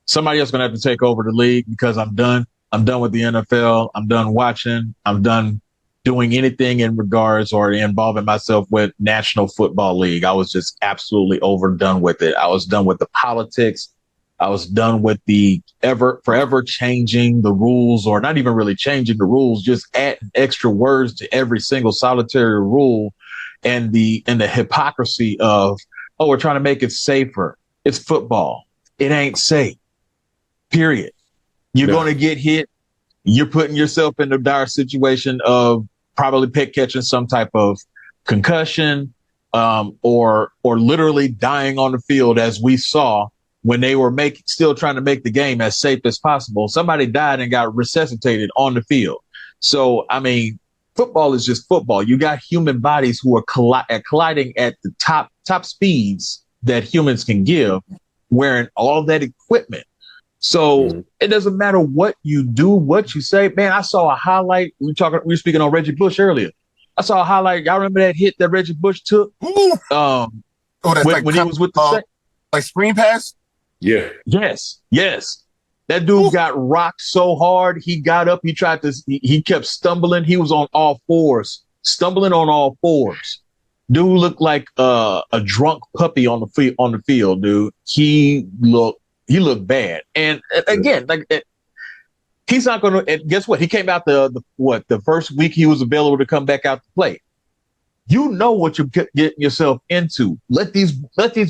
somebody else is gonna have to take over the league because I'm done. I'm done with the NFL. I'm done watching. I'm done doing anything in regards or involving myself with National Football League. I was just absolutely overdone with it. I was done with the politics. I was done with the forever changing the rules, or not even really changing the rules, just adding extra words to every single solitary rule, and the hypocrisy of, oh, we're trying to make it safer. It's football. It ain't safe. Period. You're going to get hit. You're putting yourself in a dire situation of probably catching some type of concussion, or literally dying on the field, as we saw when they were still trying to make the game as safe as possible. Somebody died and got resuscitated on the field. So, I mean, football is just football. You got human bodies who are colliding at the top speeds that humans can give, wearing all that equipment. So it doesn't matter what you do, what you say. Man, I saw a highlight. We were speaking on Reggie Bush earlier. I saw a highlight. Y'all remember that hit that Reggie Bush took? That's when he was with the like screen pass? Yeah. Yes. That dude got rocked so hard. He got up. He kept stumbling. He was on all fours, stumbling on all fours. Dude looked like a drunk puppy on the field, dude. He looked bad. And again, he's not going to, guess what? He came out the first week he was available to come back out to play. You know what you're getting yourself into. Let these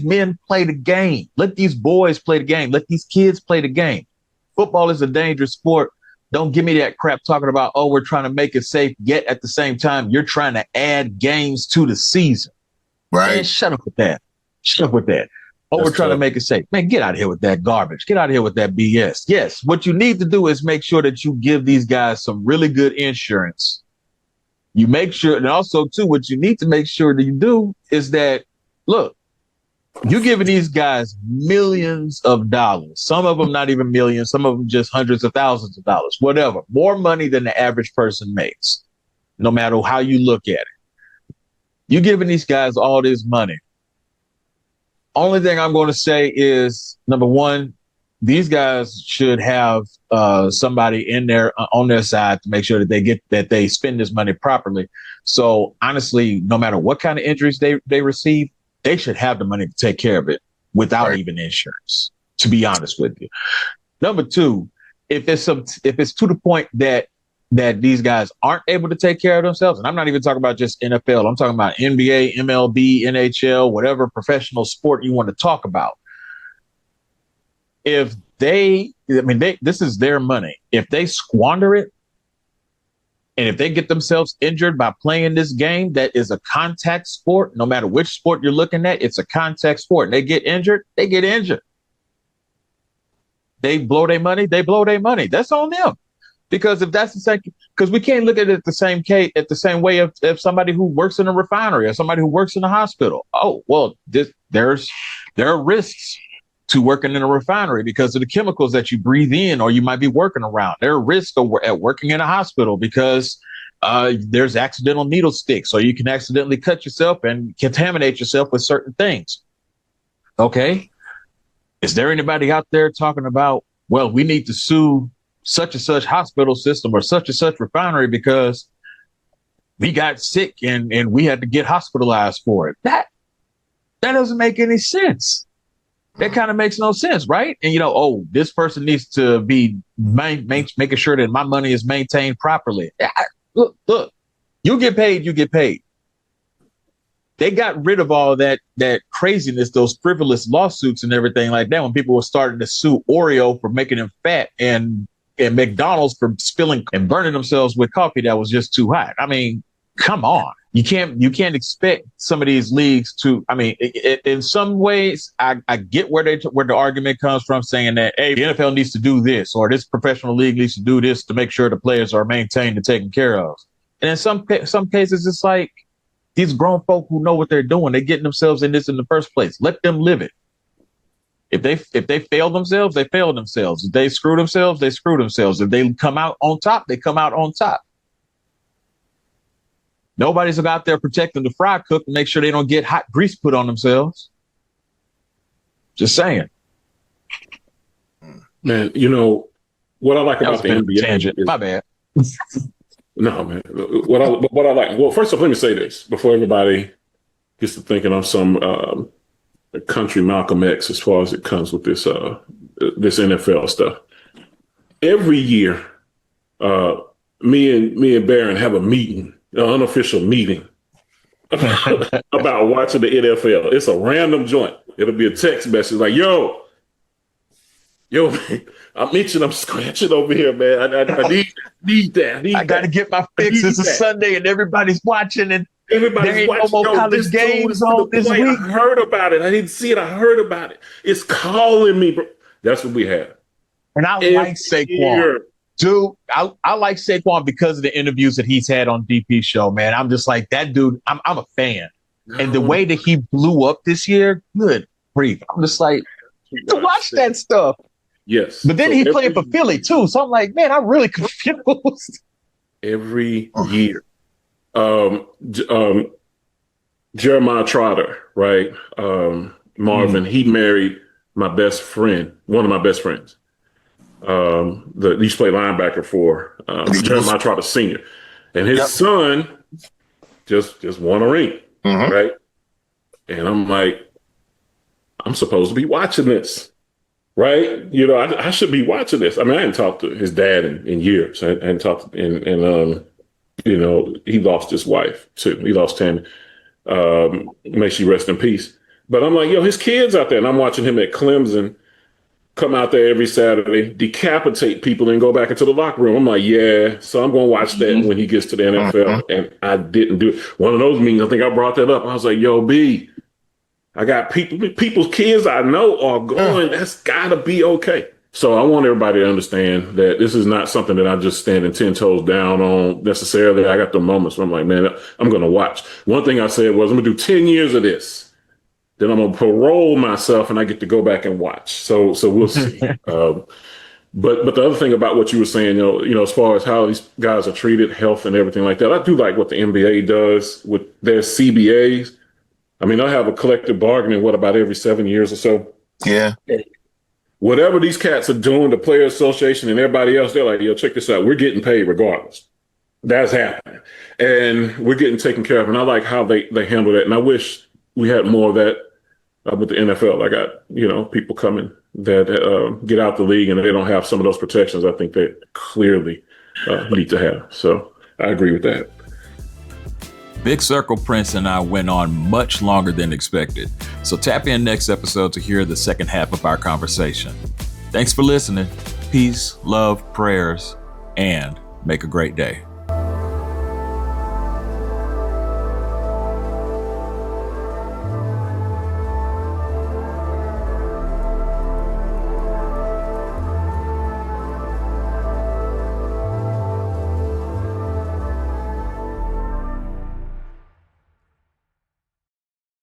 men play the game. Let these boys play the game. Let these kids play the game. Football is a dangerous sport. Don't give me that crap talking about, oh, we're trying to make it safe, yet at the same time, you're trying to add games to the season. Right. Man, shut up with that. Oh, we're trying to make it safe. Man, get out of here with that garbage. Get out of here with that BS. Yes, what you need to do is make sure that you give these guys some really good insurance. You make sure, and also, too, what you need to make sure that you do is that, look, you're giving these guys millions of dollars. Some of them not even millions. Some of them just hundreds of thousands of dollars, whatever. More money than the average person makes, no matter how you look at it. You're giving these guys all this money. Only thing I'm going to say is, number one, these guys should have somebody in there on their side to make sure that they spend this money properly. So honestly, no matter what kind of injuries they receive, they should have the money to take care of it without even insurance, to be honest with you. Number two, if it's to the point that these guys aren't able to take care of themselves, and I'm not even talking about just NFL, I'm talking about NBA, MLB, NHL, whatever professional sport you want to talk about. If this is their money. If they squander it, and if they get themselves injured by playing this game that is a contact sport, no matter which sport you're looking at, it's a contact sport. And they get injured, they get injured. They blow their money, they blow their money. That's on them. Because if that's the same, because we can't look at it the same way of somebody who works in a refinery or somebody who works in a hospital. Oh, well, there are risks to working in a refinery because of the chemicals that you breathe in or you might be working around. There are risks at working in a hospital because there's accidental needle sticks, or you can accidentally cut yourself and contaminate yourself with certain things. Okay. Is there anybody out there talking about, well, we need to sue such and such hospital system or such and such refinery because we got sick and we had to get hospitalized for it? That doesn't make any sense. That kind of makes no sense, right? And this person needs to be making sure that my money is maintained properly. Look, you get paid. They got rid of all that craziness, those frivolous lawsuits and everything like that when people were starting to sue Oreo for making them fat and McDonald's for spilling and burning themselves with coffee that was just too hot. I mean, come on. You can't expect some of these leagues to, in some ways, I get where the argument comes from, saying that, hey, the NFL needs to do this, or this professional league needs to do this to make sure the players are maintained and taken care of. And in some cases, it's like these grown folk who know what they're doing, they're getting themselves in this in the first place. Let them live it. If they fail themselves, they fail themselves. If they screw themselves, they screw themselves. If they come out on top, they come out on top. Nobody's out there protecting the fry cook to make sure they don't get hot grease put on themselves. Just saying. Man, what I like about the NBA tangent. My bad. No, man. What I like. Well, first off, let me say this before everybody gets to thinking I'm some country Malcolm X as far as it comes with this NFL stuff. Every year, me and Barron have a meeting. An unofficial meeting about watching the NFL. It's a random joint. It'll be a text message like, yo, man, I'm itching, I'm scratching over here, man. I need that. I got to get my fix. It's a Sunday and everybody's watching and everybody's there ain't watching. No more college games on this week. I heard about it. I didn't see it. I heard about it. It's calling me, bro. That's what we have. And I like Saquon. Dude, I like Saquon because of the interviews that he's had on DP's show, man. I'm just like, that dude, I'm a fan. And the way that he blew up this year, good grief. I'm just like, to watch that stuff. Yes. But then he played for Philly, too. So I'm like, man, I'm really confused. Every year. Jeremiah Trotter, right? Marvin, he married my best friend, one of my best friends. He used to play linebacker for Jeremiah Trotter Sr. And his son just won a ring, right? And I'm like, I'm supposed to be watching this, right? I should be watching this. I mean, I hadn't talked to his dad in years. I hadn't talked and he lost his wife too. He lost Tammy. May she rest in peace. But I'm like, his kid's out there, and I'm watching him at Clemson come out there every Saturday, decapitate people, and go back into the locker room. I'm like, yeah, so I'm going to watch that when he gets to the NFL. And I didn't do it. One of those meetings, I think I brought that up. I was like, yo, B, I got people's kids I know are going. That's got to be okay. So I want everybody to understand that this is not something that I'm just standing 10 toes down on necessarily. I got the moments where I'm like, man, I'm going to watch. One thing I said was, I'm going to do 10 years of this. Then I'm going to parole myself and I get to go back and watch. So we'll see. But the other thing about what you were saying, as far as how these guys are treated, health and everything like that, I do like what the NBA does with their CBAs. I mean, I have a collective bargaining, about every 7 years or so? Yeah. whatever these cats are doing, the player association and everybody else, they're like, yo, check this out. We're getting paid regardless. That's happening. And we're getting taken care of. And I like how they handle that. And I wish we had more of that with the NFL. I got, people coming that get out the league and they don't have some of those protections I think they clearly need to have. So I agree with that. Big Circle Prince and I went on much longer than expected. So tap in next episode to hear the second half of our conversation. Thanks for listening. Peace, love, prayers, and make a great day.